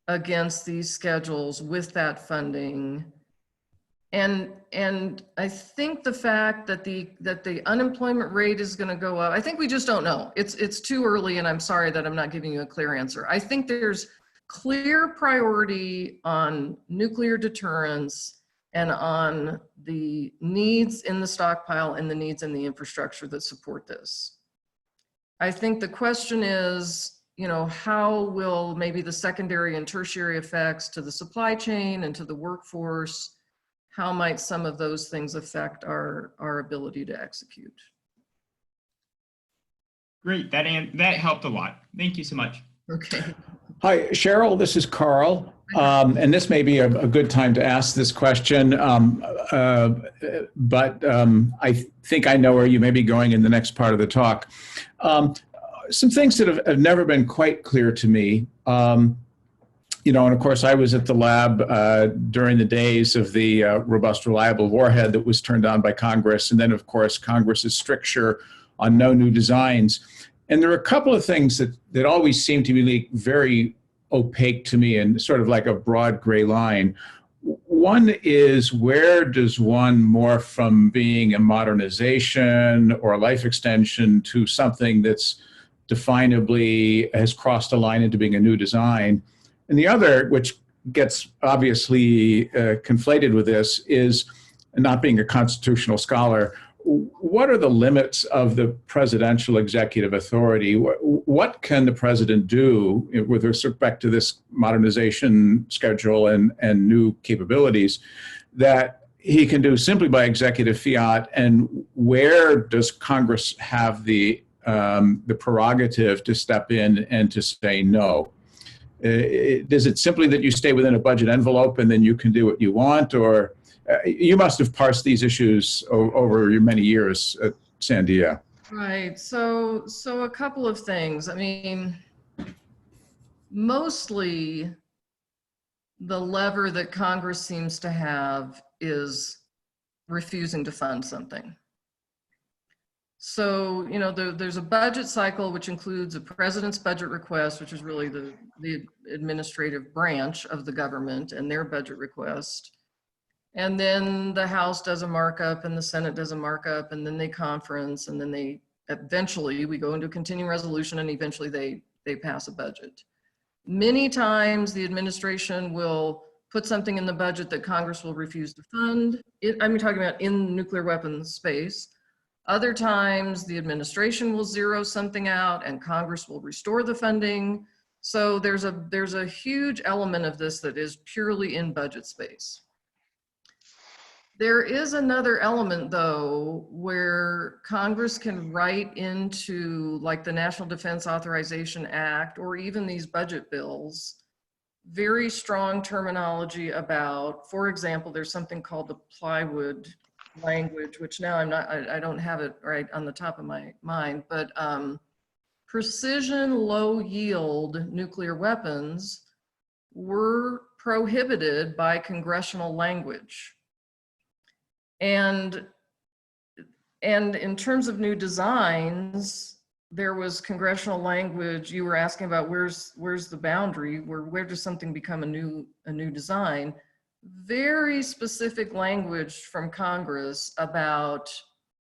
[SPEAKER 6] against these schedules with that funding? And I think the fact that the unemployment rate is going to go up, I think we just don't know. It's too early, and I'm sorry that I'm not giving you a clear answer. I think there's clear priority on nuclear deterrence and on the needs in the stockpile and the needs in the infrastructure that support this. I think the question is, you know, how will maybe the secondary and tertiary effects to the supply chain and to the workforce, how might some of those things affect our ability to execute?
[SPEAKER 7] Great, that helped a lot. Thank you so much.
[SPEAKER 6] Okay.
[SPEAKER 5] Hi, Sheryl, this is Carl. And this may be a good time to ask this question, but I think I know where you may be going in the next part of the talk. Some things that have never been quite clear to me. You know, and of course, I was at the lab during the days of the robust, reliable warhead that was turned on by Congress. And then, of course, Congress's stricture on no new designs. And there are a couple of things that always seem to be very opaque to me and sort of like a broad gray line. One is, where does one morph from being a modernization or a life extension to something that's definably has crossed a line into being a new design? And the other, which gets obviously conflated with this, is, not being a constitutional scholar, what are the limits of the presidential executive authority? What can the president do with respect to this modernization schedule and new capabilities that he can do simply by executive fiat? And where does Congress have the prerogative to step in and to say no? Is it simply that you stay within a budget envelope and then you can do what you want? Or you must have parsed these issues over your many years at Sandia.
[SPEAKER 6] Right. So a couple of things. I mean, mostly the lever that Congress seems to have is refusing to fund something. So, you know, there's a budget cycle, which includes a president's budget request, which is really the administrative branch of the government and their budget request. And then the House does a markup and the Senate does a markup, and then they conference, and then we go into a continuing resolution, and eventually they pass a budget. Many times the administration will put something in the budget that Congress will refuse to fund. I'm talking about in nuclear weapons space. Other times the administration will zero something out and Congress will restore the funding. So there's a huge element of this that is purely in budget space. There is another element though, where Congress can write into like the National Defense Authorization Act or even these budget bills, very strong terminology about, for example, there's something called the plywood language, which now I don't have it right on the top of my mind, but precision low yield nuclear weapons were prohibited by congressional language. And in terms of new designs, there was congressional language. You were asking about where's the boundary, where does something become a new design? Very specific language from Congress about,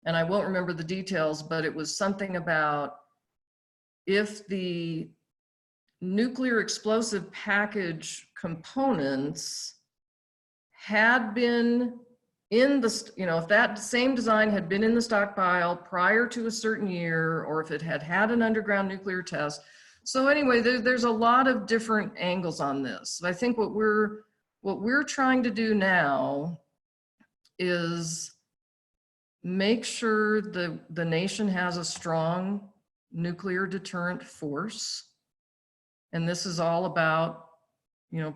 [SPEAKER 6] and I won't remember the details, but it was something about if the nuclear explosive package components had been in the, if that same design had been in the stockpile prior to a certain year, or if it had had an underground nuclear test. So anyway, there's a lot of different angles on this. I think what we're trying to do now is make sure the nation has a strong nuclear deterrent force. And this is all about,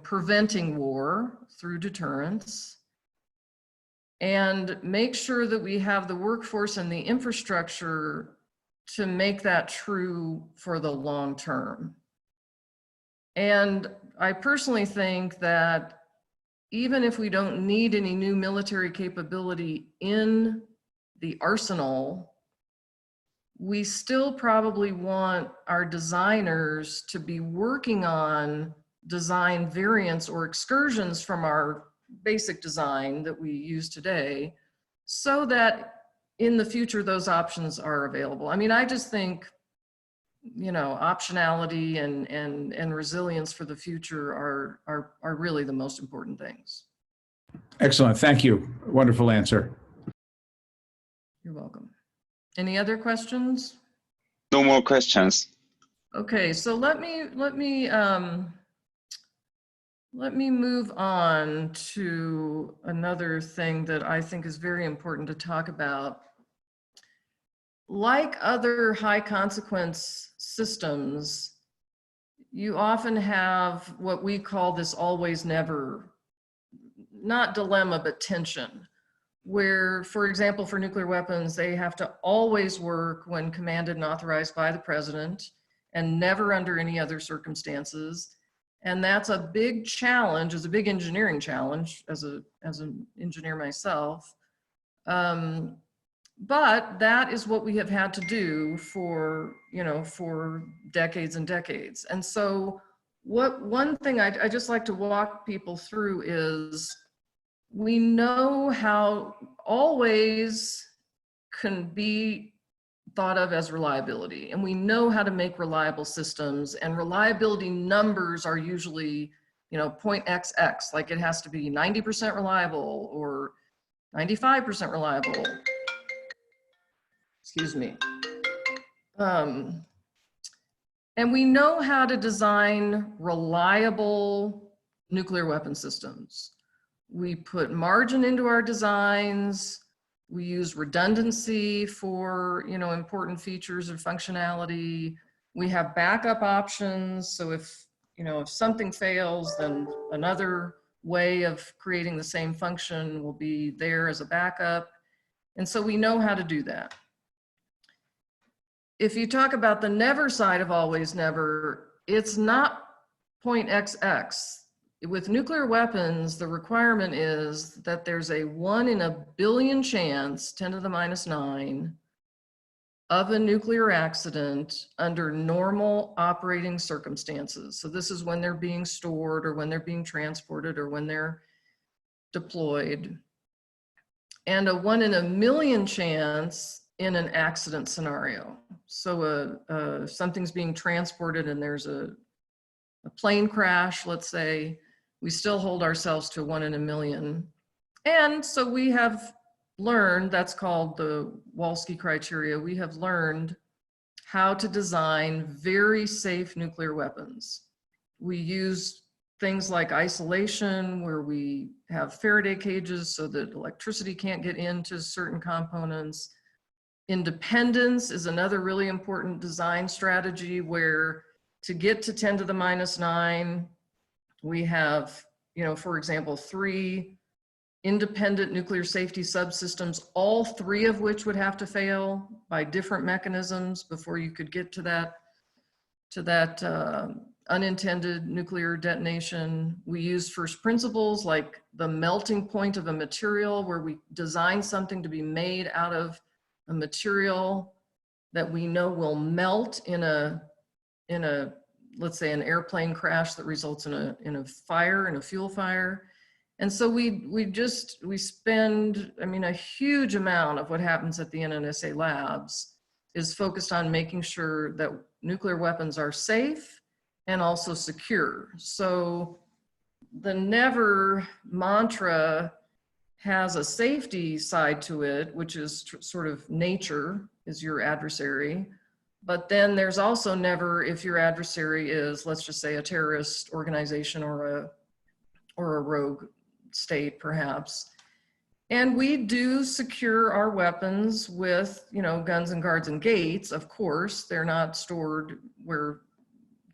[SPEAKER 6] preventing war through deterrence. And make sure that we have the workforce and the infrastructure to make that true for the long term. And I personally think that even if we don't need any new military capability in the arsenal, we still probably want our designers to be working on design variants or excursions from our basic design that we use today, so that in the future those options are available. I mean, I just think, optionality and resilience for the future are really the most important things.
[SPEAKER 5] Excellent. Thank you. Wonderful answer.
[SPEAKER 6] You're welcome. Any other questions?
[SPEAKER 4] No more questions.
[SPEAKER 6] Okay, so let me move on to another thing that I think is very important to talk about. Like other high consequence systems, you often have what we call this always never, not dilemma, but tension, where, for example, for nuclear weapons, they have to always work when commanded and authorized by the president and never under any other circumstances. And that's a big challenge, it's a big engineering challenge as an engineer myself. But that is what we have had to do for decades and decades. And so one thing I just like to walk people through is, we know how always can be thought of as reliability, and we know how to make reliable systems, and reliability numbers are usually, 0.xx, like it has to be 90% reliable or 95% reliable. Excuse me. And we know how to design reliable nuclear weapon systems. We put margin into our designs. We use redundancy for, important features or functionality. We have backup options. So if something fails, then another way of creating the same function will be there as a backup. And so we know how to do that. If you talk about the never side of always never, it's not 0.xx. With nuclear weapons, the requirement is that there's a 1 in a billion chance, 10 to the minus 9, of a nuclear accident under normal operating circumstances. So this is when they're being stored, or when they're being transported, or when they're deployed. And a 1 in a million chance in an accident scenario. So something's being transported and there's a plane crash, let's say, we still hold ourselves to 1 in a million. And so we have learned, that's called the Wolski criteria, we have learned how to design very safe nuclear weapons. We use things like isolation, where we have Faraday cages so that electricity can't get into certain components. Independence is another really important design strategy, where to get to 10 to the -9, we have, for example, 3 independent nuclear safety subsystems, all 3 of which would have to fail by different mechanisms before you could get to that unintended nuclear detonation. We use first principles, like the melting point of a material, where we design something to be made out of a material that we know will melt in a let's say an airplane crash that results in a fire, in a fuel fire. And so we spend, a huge amount of what happens at the NNSA labs is focused on making sure that nuclear weapons are safe and also secure. So the never mantra has a safety side to it, which is sort of nature is your adversary. But then there's also never if your adversary is, let's just say, a terrorist organization or a rogue state, perhaps. And we do secure our weapons with, guns and guards and gates. Of course, they're not stored where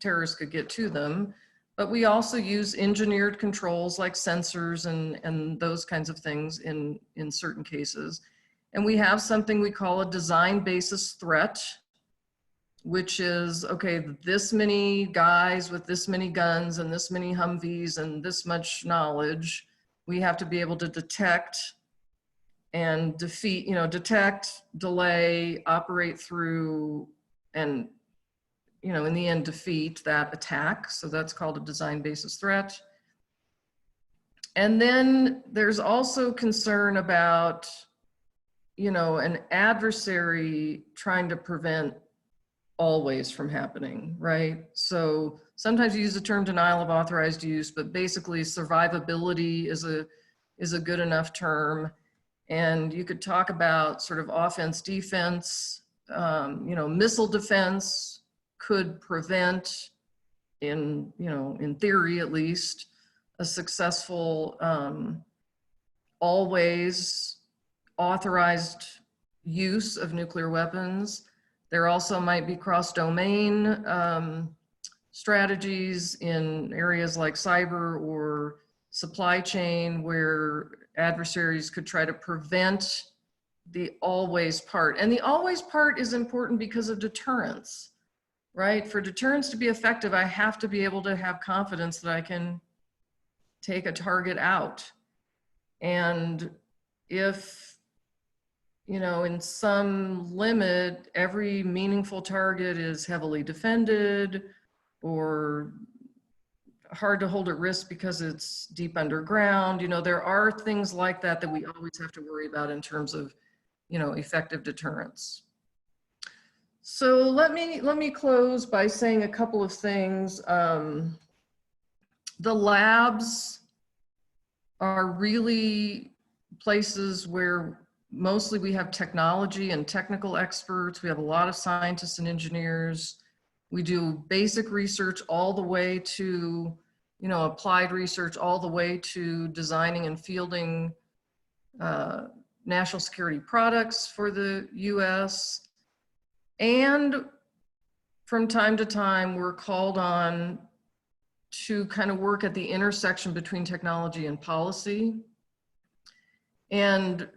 [SPEAKER 6] terrorists could get to them, but we also use engineered controls like sensors and those kinds of things in certain cases. And we have something we call a design basis threat, which is, okay, this many guys with this many guns and this many Humvees and this much knowledge, we have to be able to detect and defeat, detect, delay, operate through, and, in the end, defeat that attack. So that's called a design basis threat. And then there's also concern about, an adversary trying to prevent always from happening, right? So sometimes you use the term denial of authorized use, but basically survivability is a good enough term. And you could talk about sort of offense, defense, missile defense could prevent, in theory at least, a successful always authorized use of nuclear weapons. There also might be cross-domain strategies in areas like cyber or supply chain, where adversaries could try to prevent the always part. And the always part is important because of deterrence, right? For deterrence to be effective, I have to be able to have confidence that I can take a target out. And if, in some limit, every meaningful target is heavily defended or hard to hold at risk because it's deep underground, there are things like that we always have to worry about in terms of, effective deterrence. So let me close by saying a couple of things. The labs are really places where mostly we have technology and technical experts. We have a lot of scientists and engineers. We do basic research all the way to, applied research, all the way to designing and fielding national security products for the US. And from time to time, we're called on to kind of work at the intersection between technology and policy. And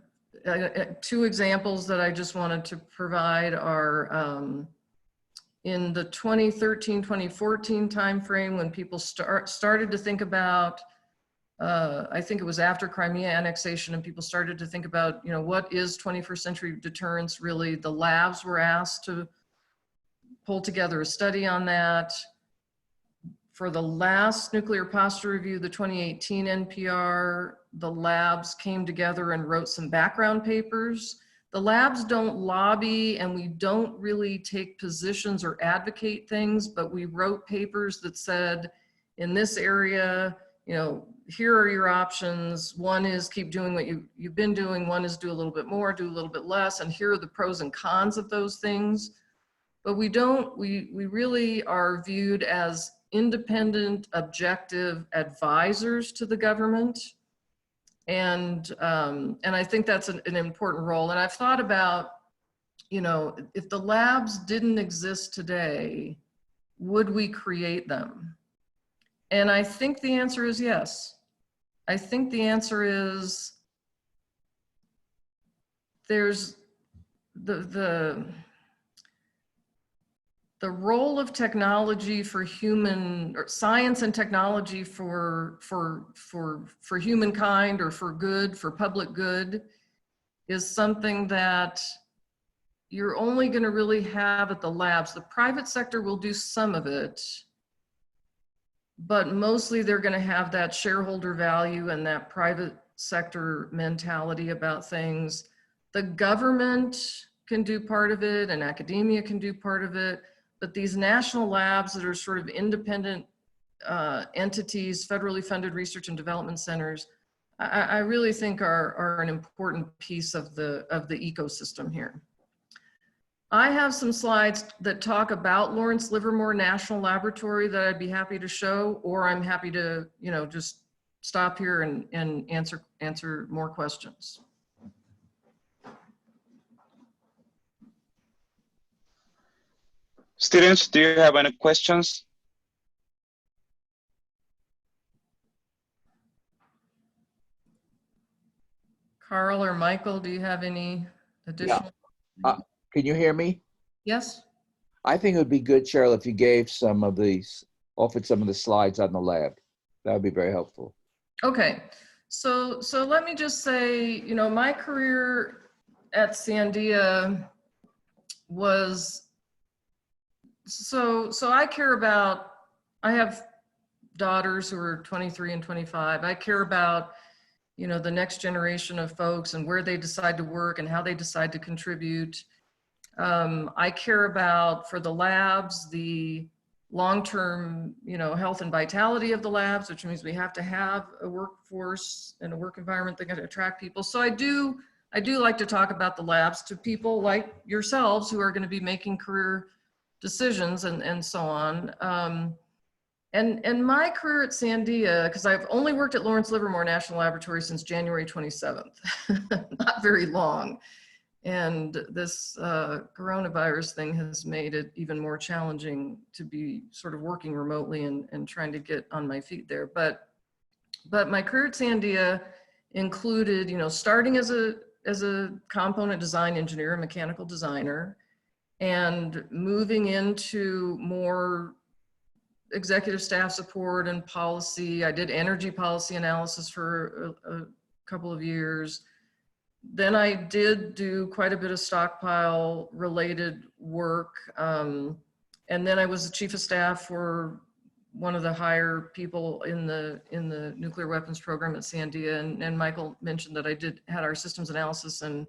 [SPEAKER 6] 2 examples that I just wanted to provide are in the 2013-2014 timeframe, when people started to think about, I think it was after Crimea annexation, and people started to think about, what is 21st century deterrence really? The labs were asked to pull together a study on that. For the last nuclear posture review, the 2018 NPR, the labs came together and wrote some background papers. The labs don't lobby, and we don't really take positions or advocate things, but we wrote papers that said, in this area, here are your options. One is keep doing what you've been doing. One is do a little bit more, do a little bit less. And here are the pros and cons of those things. But we really are viewed as independent, objective advisors to the government. And I think that's an important role. And I've thought about, you know, if the labs didn't exist today, would we create them? And I think the answer is yes. I think the answer is there's the role of technology for human, or science and technology for humankind, or for good, for public good, is something that you're only going to really have at the labs. The private sector will do some of it, but mostly they're going to have that shareholder value and that private sector mentality about things. The government can do part of it, and academia can do part of it, but these national labs that are sort of independent entities, federally funded research and development centers, I really think are an important piece of the ecosystem here. I have some slides that talk about Lawrence Livermore National Laboratory that I'd be happy to show, or I'm happy to, you know, just stop here and answer more questions.
[SPEAKER 4] Students, do you have any questions?
[SPEAKER 6] Carl or Michael, do you have any additional?
[SPEAKER 1] Can you hear me?
[SPEAKER 6] Yes.
[SPEAKER 1] I think it would be good, Cheryl, if you gave offered some of the slides on the lab. That would be very helpful.
[SPEAKER 6] Okay. So let me just say, you know, my career at Sandia was, so I care about, I have daughters who are 23 and 25. I care about, you know, the next generation of folks and where they decide to work and how they decide to contribute. I care about, for the labs, the long-term, you know, health and vitality of the labs, which means we have to have a workforce and a work environment that can attract people. So I do like to talk about the labs to people like yourselves who are going to be making career decisions and so on. And my career at Sandia, because I've only worked at Lawrence Livermore National Laboratory since January 27th, not very long. And this coronavirus thing has made it even more challenging to be sort of working remotely and trying to get on my feet there. But my career at Sandia included, you know, starting as a component design engineer, a mechanical designer, and moving into more executive staff support and policy. I did energy policy analysis for a couple of years. Then I did do quite a bit of stockpile related work. And then I was the chief of staff for one of the higher people in the nuclear weapons program at Sandia. And Michael mentioned that I had our systems analysis and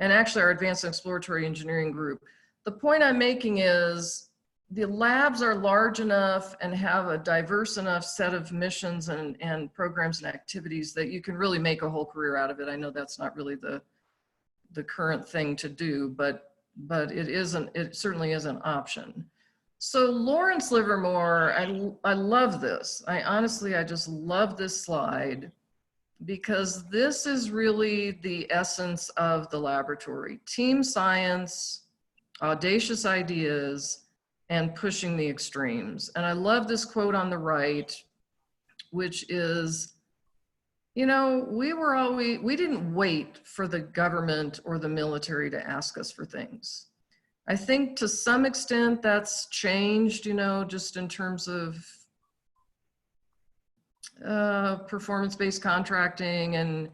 [SPEAKER 6] actually our advanced and exploratory engineering group. The point I'm making is the labs are large enough and have a diverse enough set of missions and programs and activities that you can really make a whole career out of it. I know that's not really the current thing to do, but it certainly is an option. So Lawrence Livermore, I love this. I just love this slide, because this is really the essence of the laboratory: team science, audacious ideas, and pushing the extremes. And I love this quote on the right, which is, you know, we didn't wait for the government or the military to ask us for things. I think to some extent that's changed, you know, just in terms of performance-based contracting,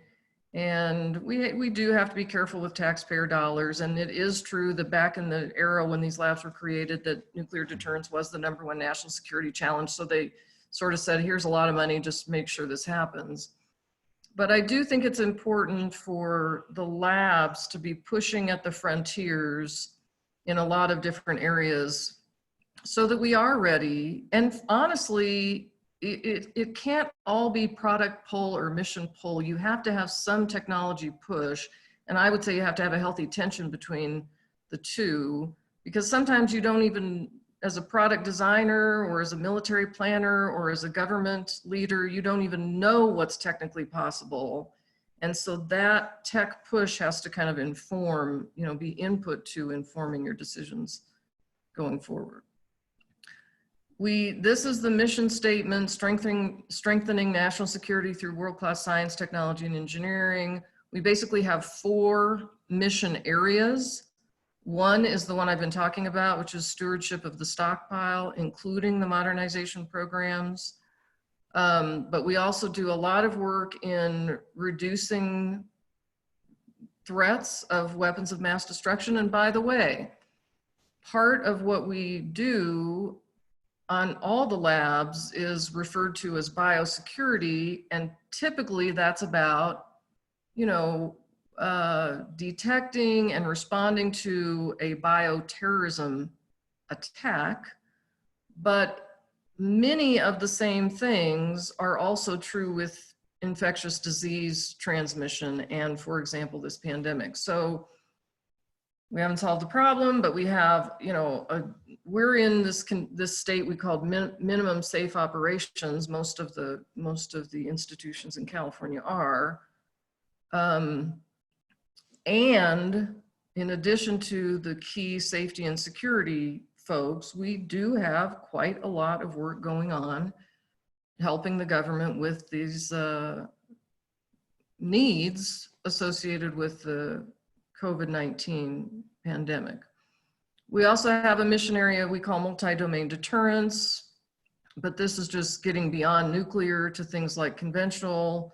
[SPEAKER 6] and we do have to be careful with taxpayer dollars. And it is true that back in the era when these labs were created, that nuclear deterrence was the #1 national security challenge. So they sort of said, here's a lot of money, just make sure this happens. But I do think it's important for the labs to be pushing at the frontiers in a lot of different areas so that we are ready. And honestly, it can't all be product pull or mission pull. You have to have some technology push. And I would say you have to have a healthy tension between the two, because sometimes you don't even, as a product designer or as a military planner or as a government leader, you don't even know what's technically possible. And so that tech push has to kind of inform, you know, be input to informing your decisions going forward. This is the mission statement, strengthening national security through world-class science, technology, and engineering. We basically have 4 mission areas. One is the one I've been talking about, which is stewardship of the stockpile, including the modernization programs. But we also do a lot of work in reducing threats of weapons of mass destruction. And by the way, part of what we do on all the labs is referred to as biosecurity. And typically that's about, you know, detecting and responding to a bioterrorism attack. But many of the same things are also true with infectious disease transmission and, for example, this pandemic. So we haven't solved the problem, but we have, you know, we're in this state we called minimum safe operations. Most of the institutions in California are. And in addition to the key safety and security folks, we do have quite a lot of work going on helping the government with these needs associated with the COVID-19 pandemic. We also have a mission area we call multi-domain deterrence, but this is just getting beyond nuclear to things like conventional,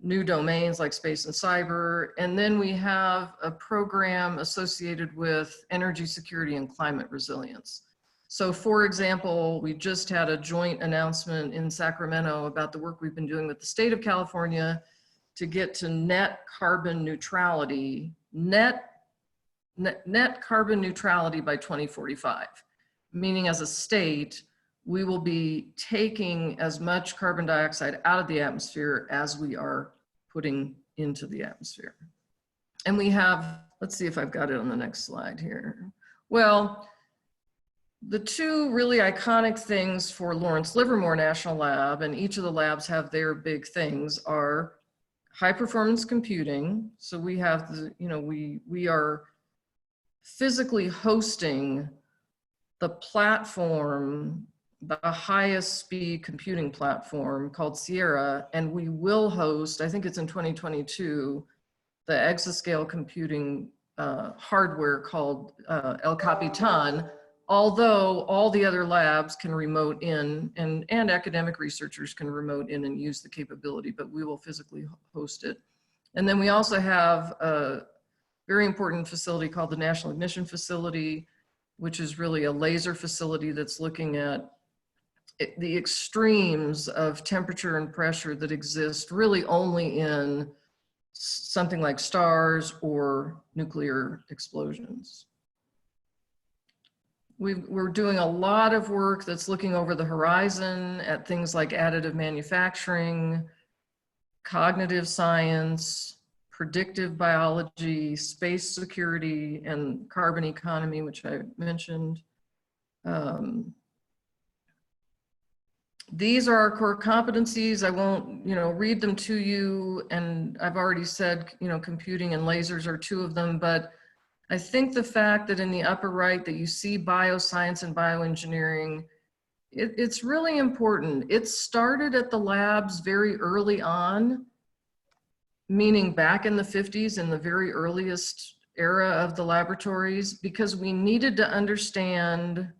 [SPEAKER 6] new domains like space and cyber. And then we have a program associated with energy security and climate resilience. So for example, we just had a joint announcement in Sacramento about the work we've been doing with the state of California to get to net carbon neutrality, net carbon neutrality by 2045, meaning as a state, we will be taking as much carbon dioxide out of the atmosphere as we are putting into the atmosphere. And we have, let's see if I've got it on the next slide here. Well, the 2 really iconic things for Lawrence Livermore National Lab, and each of the labs have their big things, are high performance computing. So we have the, you know, we are physically hosting the platform, the highest speed computing platform called Sierra, and we will host, I think it's in 2022, the exascale computing hardware called El Capitan, although all the other labs can remote in and academic researchers can remote in and use the capability, but we will physically host it. And then we also have a very important facility called the National Ignition Facility, which is really a laser facility that's looking at the extremes of temperature and pressure that exist really only in something like stars or nuclear explosions. We're doing a lot of work that's looking over the horizon at things like additive manufacturing, cognitive science, predictive biology, space security, and carbon economy, which I mentioned. These are our core competencies. I won't, read them to you. And I've already said, computing and lasers are 2 of them, but I think the fact that in the upper right that you see bioscience and bioengineering, it's really important. It started at the labs very early on, meaning back in the 50s, in the very earliest era of the laboratories, because we needed to understand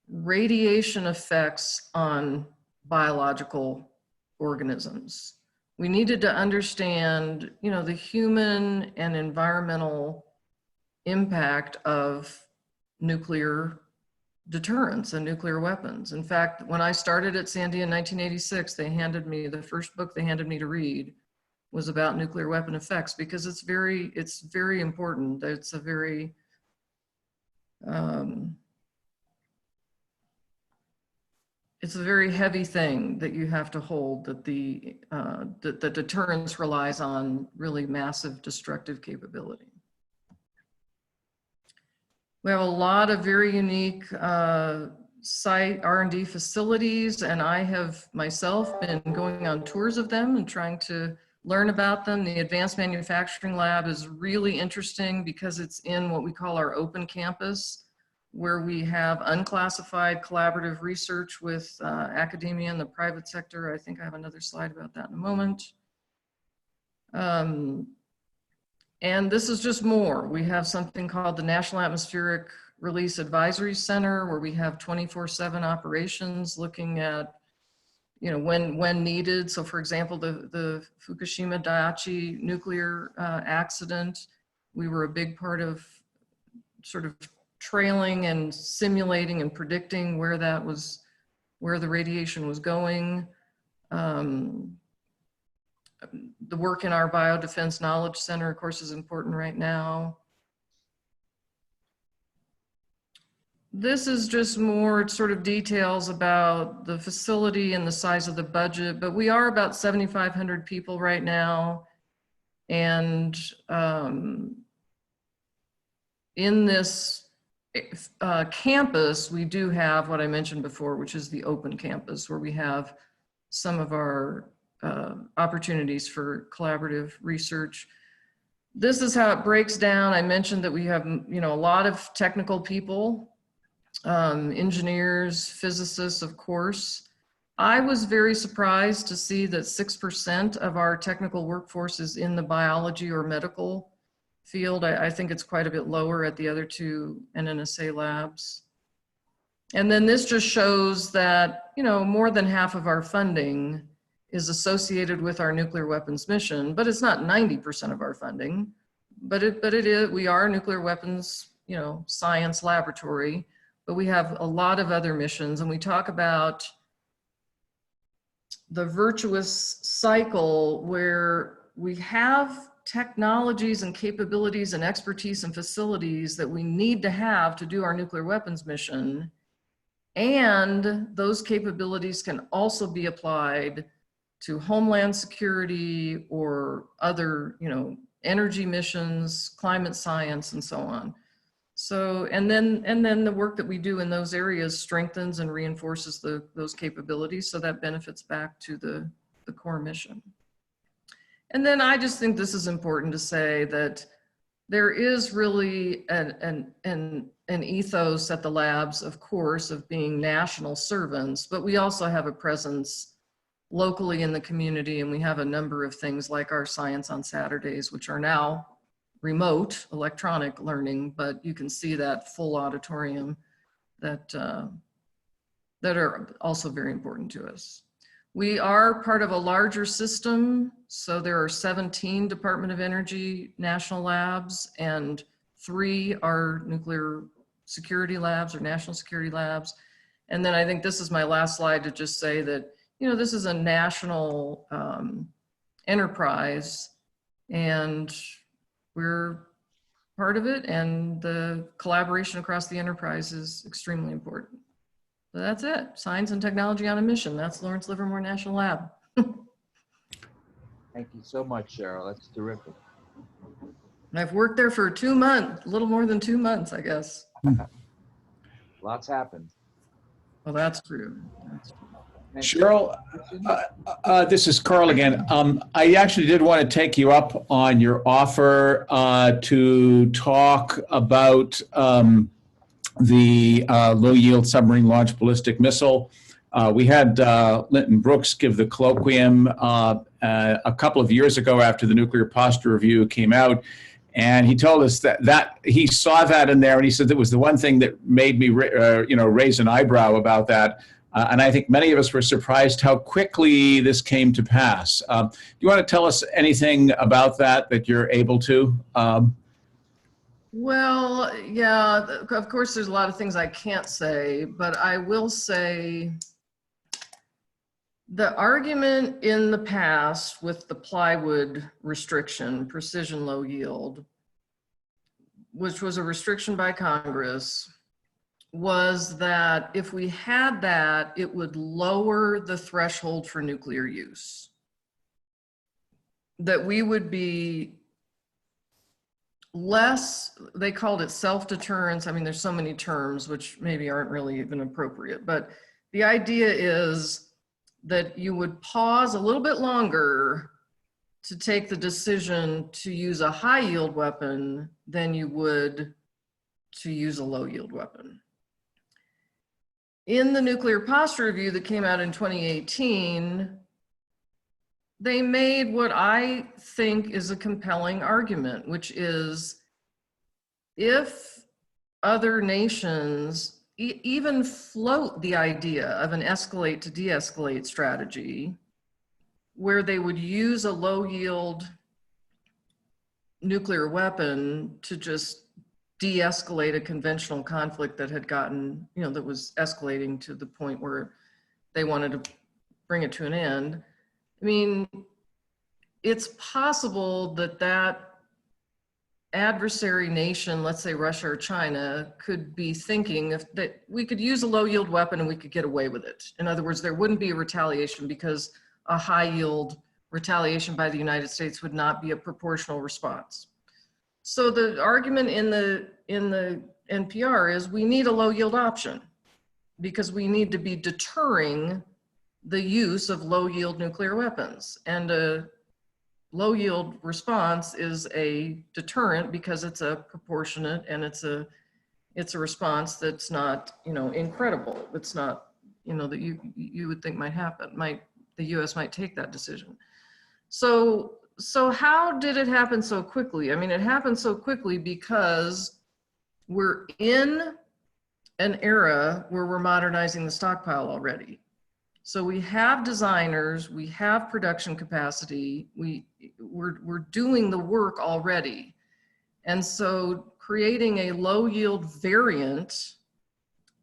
[SPEAKER 6] radiation effects on biological organisms. We needed to understand, the human and environmental impact of nuclear deterrence and nuclear weapons. In fact, when I started at Sandia in 1986, the first book they handed me to read was about nuclear weapon effects, because it's very important. It's a very, it's a very heavy thing that you have to hold, that the deterrence relies on really massive destructive capability. We have a lot of very unique site R&D facilities, and I have myself been going on tours of them and trying to learn about them. The Advanced Manufacturing Lab is really interesting because it's in what we call our open campus, where we have unclassified collaborative research with academia and the private sector. I think I have another slide about that in a moment. And this is just more. We have something called the National Atmospheric Release Advisory Center, where we have 24/7 operations looking at, you know, when needed. So for example, the Fukushima Daiichi nuclear accident, we were a big part of sort of trailing and simulating and predicting where the radiation was going. The work in our Biodefense Knowledge Center, of course, is important right now. This is just more sort of details about the facility and the size of the budget, but we are about 7,500 people right now. And in this campus, we do have what I mentioned before, which is the open campus, where we have some of our opportunities for collaborative research. This is how it breaks down. I mentioned that we have, you know, a lot of technical people, engineers, physicists, of course. I was very surprised to see that 6% of our technical workforce is in the biology or medical field. I think it's quite a bit lower at the other two NNSA labs. And then this just shows that, you know, more than half of our funding is associated with our nuclear weapons mission, but it's not 90% of our funding, but it is, we are a nuclear weapons, you know, science laboratory, but we have a lot of other missions, and we talk about the virtuous cycle where we have technologies and capabilities and expertise and facilities that we need to have to do our nuclear weapons mission. And those capabilities can also be applied to homeland security or other, you know, energy missions, climate science, and so on. So, and then the work that we do in those areas strengthens and reinforces those capabilities, so that benefits back to the core mission. And then I just think this is important to say that there is really an ethos at the labs, of course, of being national servants, but we also have a presence locally in the community, and we have a number of things like our Science on Saturdays, which are now remote electronic learning, but you can see that full auditorium that are also very important to us. We are part of a larger system, so there are 17 Department of Energy national labs, and 3 are nuclear security labs or national security labs. And then I think this is my last slide to just say that, you know, this is a national enterprise, and we're part of it, and the collaboration across the enterprise is extremely important. So that's it. Science and technology on a mission. That's Lawrence Livermore National Lab.
[SPEAKER 1] Thank you so much, Sheryl. That's terrific.
[SPEAKER 6] I've worked there for 2 months, a little more than 2 months, I guess.
[SPEAKER 1] Lots happened.
[SPEAKER 6] Well, that's true. That's true.
[SPEAKER 5] Sheryl, this is Carl again. I actually did want to take you up on your offer to talk about the low-yield submarine launched ballistic missile. We had Linton Brooks give the colloquium a couple of years ago after the Nuclear Posture Review came out, and he told us that he saw that in there, and he said that was the one thing that made me raise an eyebrow about that. And I think many of us were surprised how quickly this came to pass. Do you want to tell us anything about that you're able to?
[SPEAKER 6] Well, yeah, of course, there's a lot of things I can't say, but I will say the argument in the past with the plywood restriction, precision low yield, which was a restriction by Congress, was that if we had that, it would lower the threshold for nuclear use. That we would be less, they called it self-deterrence. I mean, there's so many terms which maybe aren't really even appropriate, but the idea is that you would pause a little bit longer to take the decision to use a high yield weapon than you would to use a low yield weapon. In the nuclear posture review that came out in 2018, they made what I think is a compelling argument, which is if other nations even float the idea of an escalate to de-escalate strategy, where they would use a low yield nuclear weapon to just de-escalate a conventional conflict that had gotten, you know, that was escalating to the point where they wanted to bring it to an end. I mean, it's possible that that adversary nation, let's say Russia or China, could be thinking if that we could use a low yield weapon and we could get away with it. In other words, there wouldn't be a retaliation because a high yield retaliation by the United States would not be a proportional response. So the argument in the NPR is we need a low yield option because we need to be deterring the use of low yield nuclear weapons. And a low yield response is a deterrent because it's a proportionate and it's a response that's not, you know, incredible. It's not, you know, that you would think might happen, the US might take that decision. So how did it happen so quickly? I mean, it happened so quickly because we're in an era where we're modernizing the stockpile already. So we have designers, we have production capacity, we're doing the work already. And so creating a low yield variant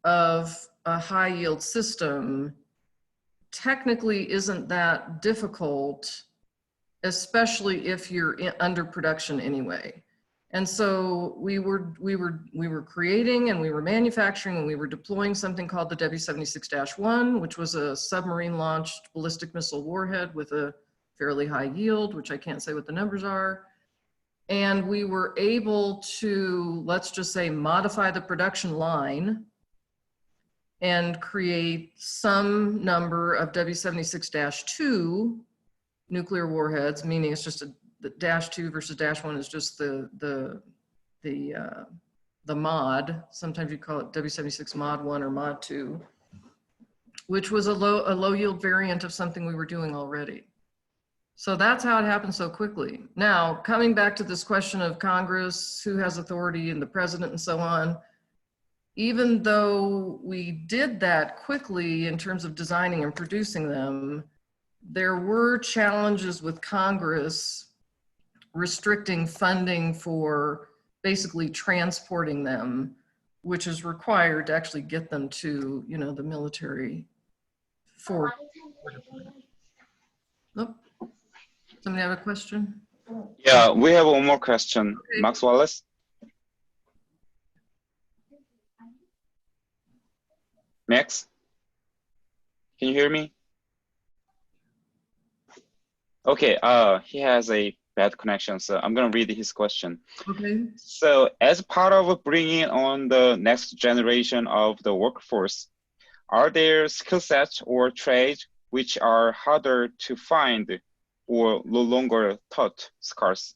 [SPEAKER 6] of a high yield system technically isn't that difficult, especially if you're under production anyway. And so we were creating and we were manufacturing and we were deploying something called the W76-1, which was a submarine launched ballistic missile warhead with a fairly high yield, which I can't say what the numbers are. And we were able to, let's just say, modify the production line and create some number of W76-2 nuclear warheads, meaning it's just the -2 versus -1 is just the mod. Sometimes you call it W76 mod 1 or mod 2, which was a low yield variant of something we were doing already. So that's how it happened so quickly. Now, coming back to this question of Congress, who has authority, and the president and so on, even though we did that quickly in terms of designing and producing them, there were challenges with Congress restricting funding for basically transporting them, which is required to actually get them to, you know, the military for. Nope. Somebody have a question?
[SPEAKER 4] Yeah, we have one more question.
[SPEAKER 6] Okay.
[SPEAKER 4] Max Wallace. Max, can you hear me? Okay, he has a bad connection, so I'm gonna read his question.
[SPEAKER 6] Okay.
[SPEAKER 4] So as part of bringing on the next generation of the workforce, are there skill sets or trades which are harder to find or no longer thought scarce?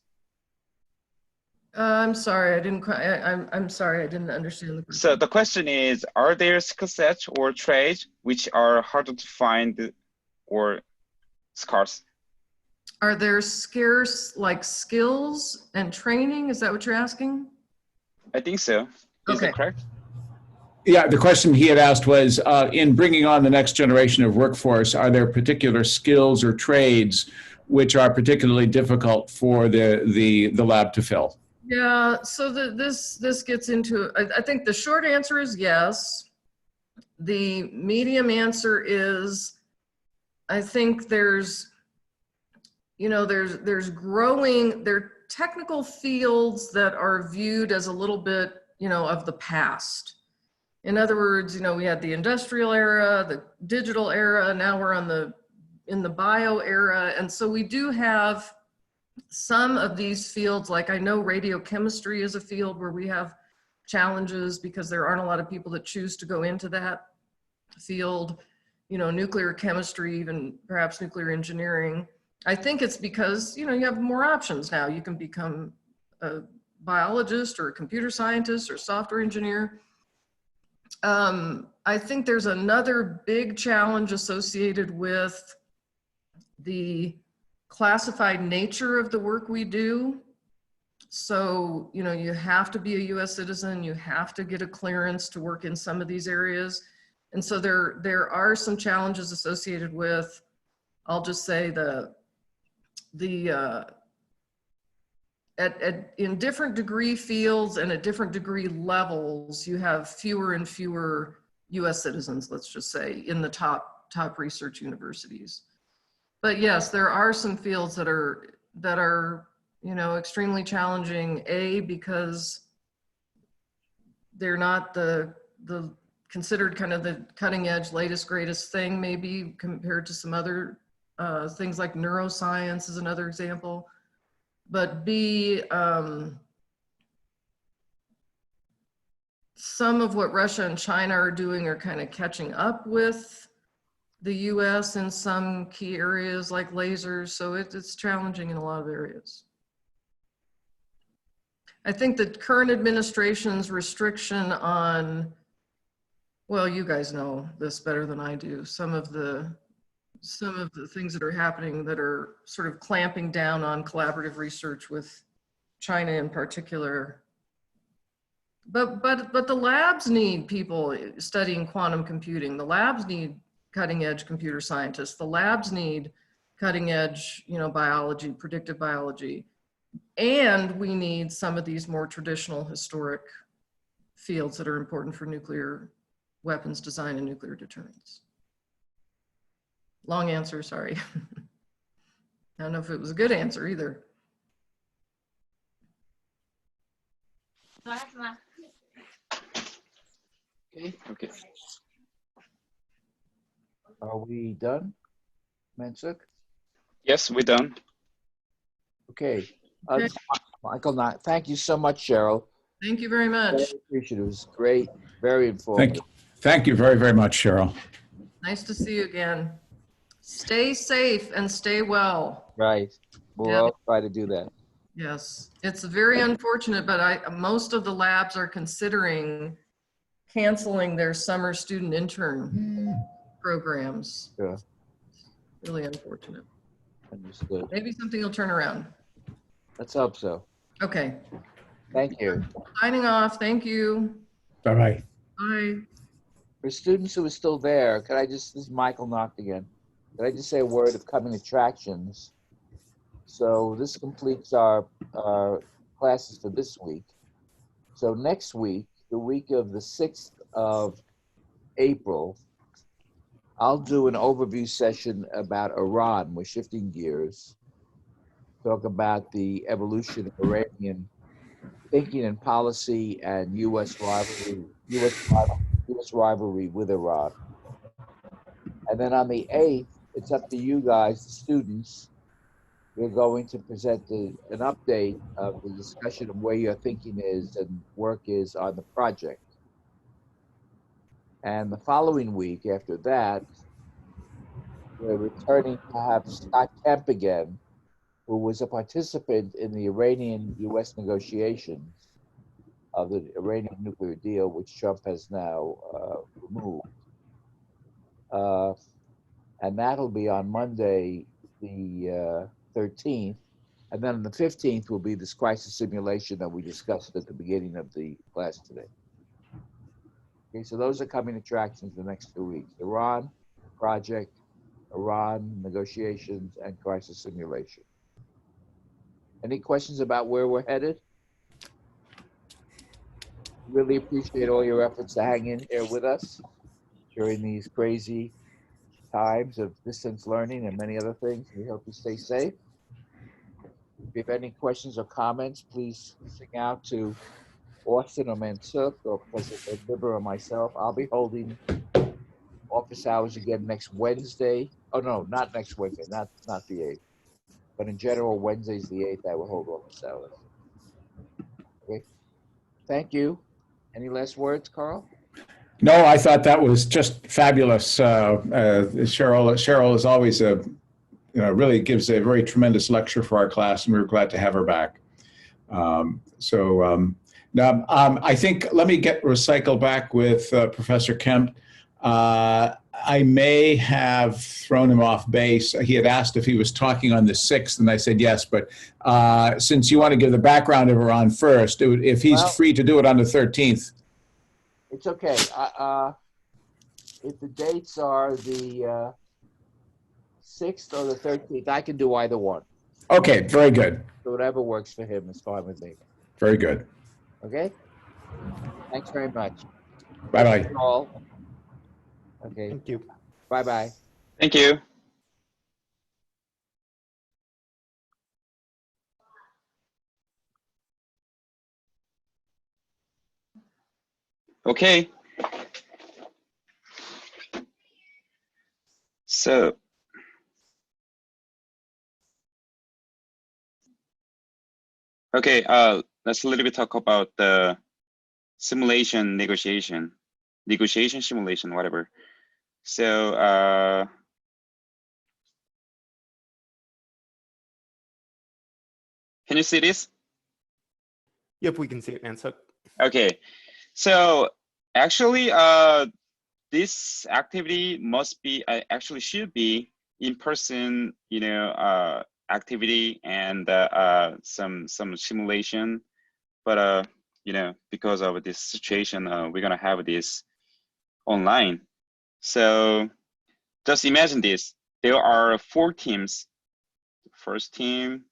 [SPEAKER 6] I'm sorry, I'm sorry, I didn't understand the question.
[SPEAKER 4] So the question is, are there skill sets or trades which are harder to find or scarce?
[SPEAKER 6] Are there scarce like skills and training? Is that what you're asking?
[SPEAKER 4] I think so. Is
[SPEAKER 6] Okay.
[SPEAKER 4] that correct?
[SPEAKER 5] Yeah, the question he had asked was, in bringing on the next generation of workforce, are there particular skills or trades which are particularly difficult for the lab to fill?
[SPEAKER 6] Yeah, so this gets into, I think the short answer is yes. The medium answer is, I think there's, you know, there's growing, there are technical fields that are viewed as a little bit, you know, of the past. In other words, you know, we had the industrial era, the digital era, now we're in the bio era. And so we do have some of these fields, like I know radiochemistry is a field where we have challenges because there aren't a lot of people that choose to go into that field. You know, nuclear chemistry, even perhaps nuclear engineering. I think it's because, you know, you have more options now. You can become a biologist or a computer scientist or software engineer. I think there's another big challenge associated with the classified nature of the work we do. So, you know, you have to be a US citizen, you have to get a clearance to work in some of these areas. And so there are some challenges associated with, I'll just say in different degree fields and at different degree levels, you have fewer and fewer US citizens, let's just say, in the top research universities. But yes, there are some fields that are, you know, extremely challenging, because they're not the considered kind of the cutting edge, latest, greatest thing, maybe compared to some other things like neuroscience is another example. But B, some of what Russia and China are doing are kind of catching up with the US in some key areas like lasers. So it's challenging in a lot of areas. I think the current administration's restriction on, well, you guys know this better than I do, some of the things that are happening that are sort of clamping down on collaborative research with China in particular. But the labs need people studying quantum computing. The labs need cutting edge computer scientists. The labs need cutting edge, you know, biology, predictive biology. And we need some of these more traditional historic fields that are important for nuclear weapons design and nuclear deterrence. Long answer, sorry. I don't know if it was a good answer either.
[SPEAKER 4] Okay.
[SPEAKER 1] Are we done, Mensuk?
[SPEAKER 4] Yes, we're done.
[SPEAKER 1] Okay.
[SPEAKER 6] Okay.
[SPEAKER 1] Michael, thank you so much, Sheryl.
[SPEAKER 6] Thank you very much.
[SPEAKER 1] Very appreciative. It was great, very informative.
[SPEAKER 5] Thank you very, very much, Sheryl.
[SPEAKER 6] Nice to see you again. Stay safe and stay well.
[SPEAKER 1] Right. We'll
[SPEAKER 6] Yeah.
[SPEAKER 1] all try to do that.
[SPEAKER 6] Yes, it's very unfortunate, but most of the labs are considering canceling their summer student intern programs.
[SPEAKER 1] Sure.
[SPEAKER 6] Really unfortunate.
[SPEAKER 1] Understood.
[SPEAKER 6] Maybe something will turn around.
[SPEAKER 1] Let's hope so.
[SPEAKER 6] Okay,
[SPEAKER 1] Thank you.
[SPEAKER 6] signing off. Thank you.
[SPEAKER 5] Bye-bye.
[SPEAKER 6] Bye.
[SPEAKER 1] For students who are still there, this is Michael Knock again. Could I just say a word of coming attractions? So this completes our classes for this week. So next week, the week of the 6th of April, I'll do an overview session about Iran. We're shifting gears. Talk about the evolution of Iranian thinking and policy and U.S. rivalry with Iran. And then on the 8th, it's up to you guys, the students. We're going to present an update of the discussion of where your thinking is and work is on the project. And the following week after that, we're returning to have Scott Kemp again, who was a participant in the Iranian-US negotiations of the Iranian nuclear deal, which Trump has now removed. And that'll be on Monday, the 13th. And then on the 15th will be this crisis simulation that we discussed at the beginning of the class today. Okay, so those are coming attractions the next 2 weeks. Iran project, Iran negotiations, and crisis simulation. Any questions about where we're headed? Really appreciate all your efforts to hang in here with us during these crazy times of distance learning and many other things. We hope you stay safe. If you have any questions or comments, please sing out to Austin or Mansuk or Professor Bibber or myself. I'll be holding office hours again next Wednesday. Oh no, not next Wednesday, not the 8th. But in general, Wednesday's the 8th. I will hold office hours. Okay. Thank you. Any last words, Carl?
[SPEAKER 5] No, I thought that was just fabulous. Cheryl is always really gives a very tremendous lecture for our class, and we were glad to have her back. Now, I think let me recycle back with Professor Kemp. I may have thrown him off base. He had asked if he was talking on the 6th, and I said yes. But since you want to give the background of Iran first, if he's free to do it on the 13th.
[SPEAKER 1] It's okay. If the dates are the 6th or the 13th, I can do either one.
[SPEAKER 5] Okay, very good.
[SPEAKER 1] So whatever works for him is fine with me.
[SPEAKER 5] Very good.
[SPEAKER 1] Okay? Thanks very much.
[SPEAKER 5] Bye-bye.
[SPEAKER 1] All. Okay.
[SPEAKER 3] Thank you.
[SPEAKER 1] Bye-bye.
[SPEAKER 4] Thank you. Okay. So, okay, let's a little bit talk about the simulation negotiation simulation, whatever. So, can you see this?
[SPEAKER 3] Yep, we can see it, Mansuk.
[SPEAKER 4] Okay, so actually, this activity must be actually should be in person, activity and some simulation, but because of this situation, we're gonna have this online. So just imagine this: there are 4 teams, first team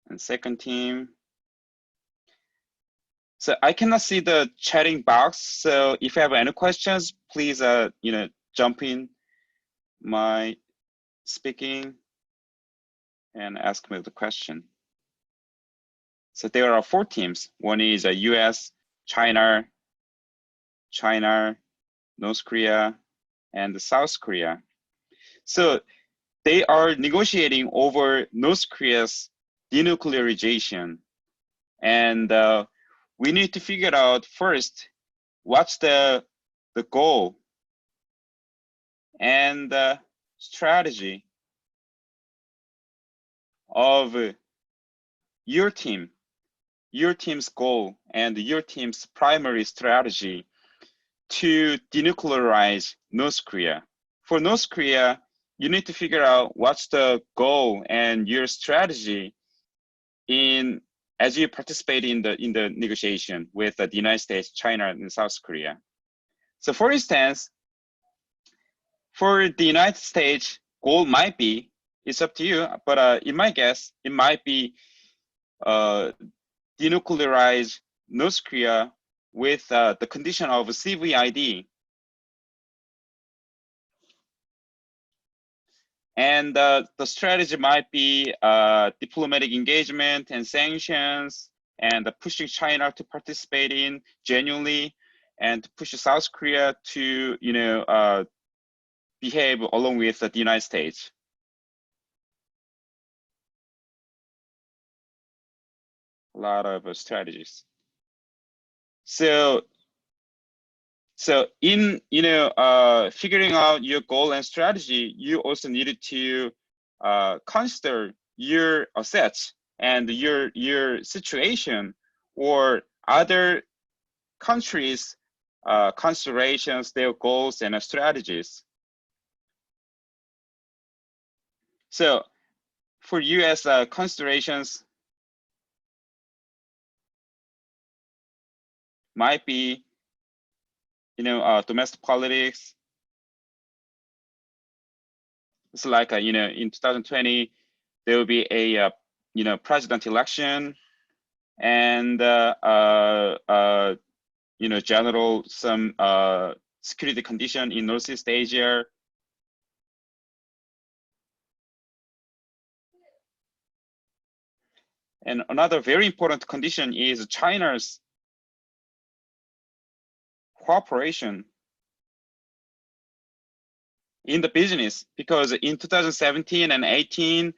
[SPEAKER 4] and second team. So I cannot see the chatting box. So if you have any questions, please, jump in my speaking and ask me the question. So there are 4 teams. One is US, China, North Korea, and South Korea. So they are negotiating over North Korea's denuclearization. And we need to figure out first, what's the goal and the strategy of your team's goal and your team's primary strategy to denuclearize North Korea. For North Korea, you need to figure out what's the goal and your strategy as you participate in the negotiation with the United States, China, and South Korea. So for instance, for the United States, goal might be, it's up to you, but in my guess, it might be denuclearize North Korea with the condition of CVID. And the strategy might be diplomatic engagement and sanctions, and pushing China to participate in genuinely, and push South Korea to behave along with the United States. A lot of strategies. So in figuring out your goal and strategy, you also needed to consider your assets and your situation or other countries' considerations, their goals and strategies. So for US considerations might be domestic politics. It's like in 2020 there will be a president election, and general some security condition in Northeast Asia. And another very important condition is China's cooperation in the business, because in 2017 and 18,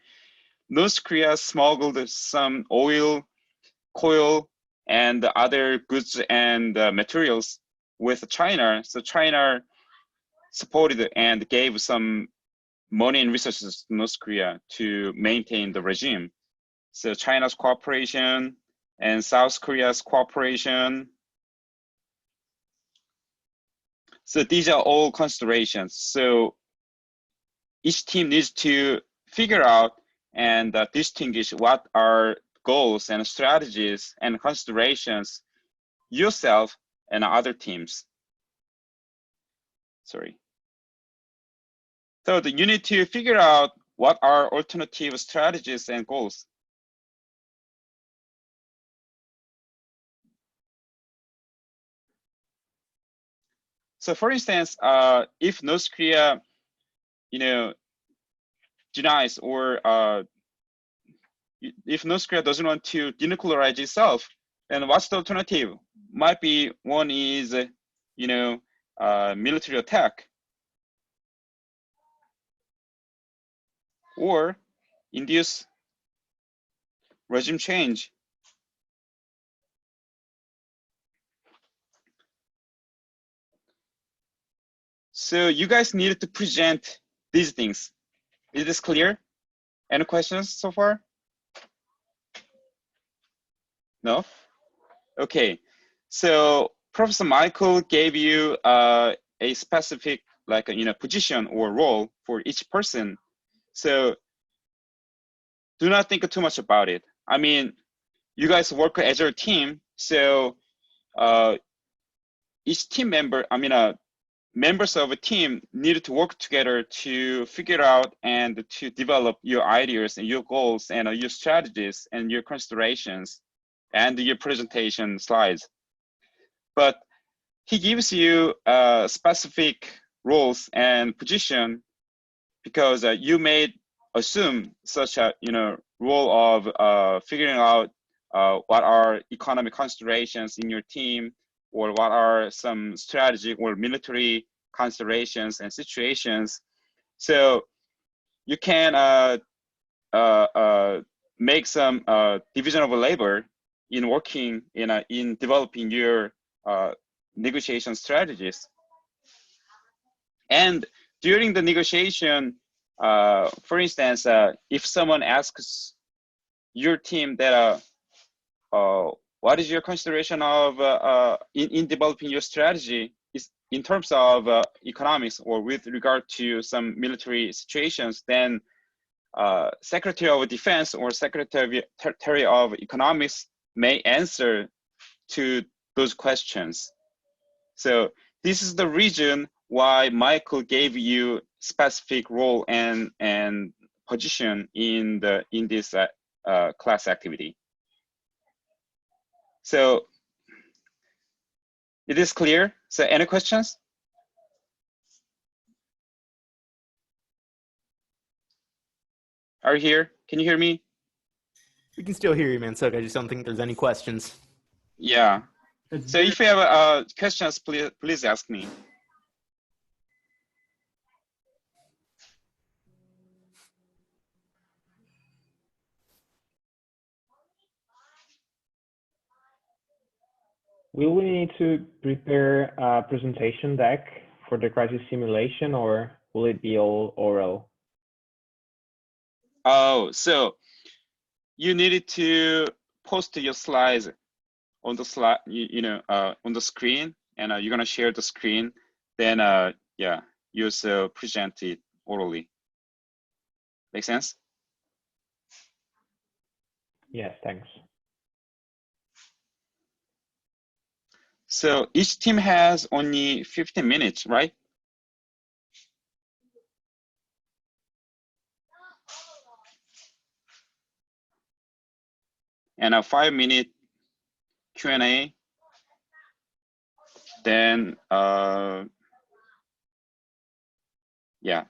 [SPEAKER 4] North Korea smuggled some oil, coal, and other goods and materials with China. So China supported and gave some money and resources to North Korea to maintain the regime. So China's cooperation and South Korea's cooperation. So these are all considerations. So each team needs to figure out and distinguish what are goals and strategies and considerations yourself and other teams. Sorry. So you need to figure out what are alternative strategies and goals. So for instance, if North Korea, denies or if North Korea doesn't want to denuclearize itself, then what's the alternative? Might be one is, military attack, or induce regime change. So you guys needed to present these things. Is this clear? Any questions so far? No? Okay. So Professor Michael gave you a specific position or role for each person. So do not think too much about it. I mean, you guys work as a team. So each team member, members of a team need to work together to figure out and to develop your ideas and your goals and your strategies and your considerations and your presentation slides. But he gives you specific roles and position because you may assume such a role of figuring out what are economic considerations in your team, or what are some strategic or military considerations and situations. So you can make some division of labor in working in developing your negotiation strategies. And during the negotiation, for instance, if someone asks your team that what is your consideration of in developing your strategy is in terms of economics or with regard to some military situations, then Secretary of Defense or Secretary of Economics may answer to those questions. So this is the reason why Michael gave you specific role and position in this class activity. So it is clear. So any questions? Are you here? Can you hear me?
[SPEAKER 3] We can still hear you, Mansuk. I just don't think there's any questions.
[SPEAKER 4] Yeah. So if you have questions, please ask me.
[SPEAKER 8] Will we need to prepare a presentation deck for the crisis simulation, or will it be all oral?
[SPEAKER 4] Oh, so you needed to post your slides on the slide, on the screen, and you're gonna share the screen. Then, yeah, you also present it orally. Make sense?
[SPEAKER 8] Yes, thanks.
[SPEAKER 4] So each team has only 15 minutes, right? And a 5-minute Q&A. Then, yeah,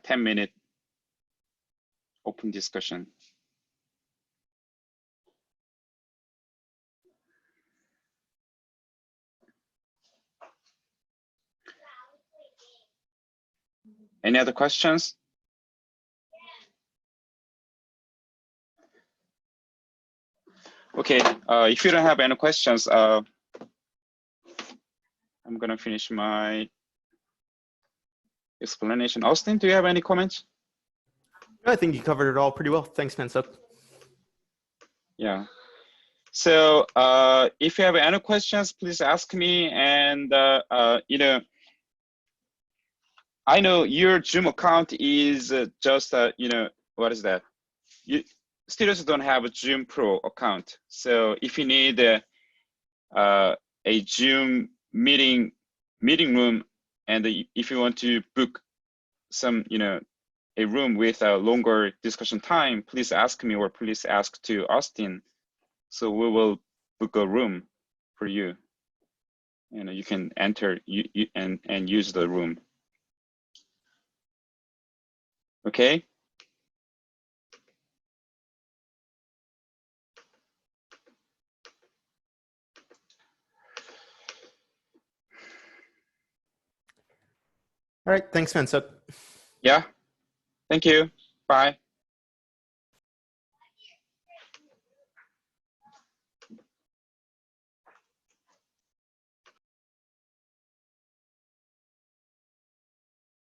[SPEAKER 4] 10-minute open discussion. Any other questions? Okay, if you don't have any questions, I'm gonna finish my explanation. Austin, do you have any comments?
[SPEAKER 3] I think you covered it all pretty well. Thanks, Mensup.
[SPEAKER 4] Yeah. So if you have any questions, please ask me. And you know, I know your Zoom account is just you know, what is that? Students don't have a Zoom Pro account. So if you need a Zoom meeting room, and if you want to book some, you know, a room with a longer discussion time, please ask me or please ask to Austin. So we will book a room for you. You know, you can enter and use the room. Okay.
[SPEAKER 3] All right, thanks, Mensup.
[SPEAKER 4] Yeah. Thank you. Bye.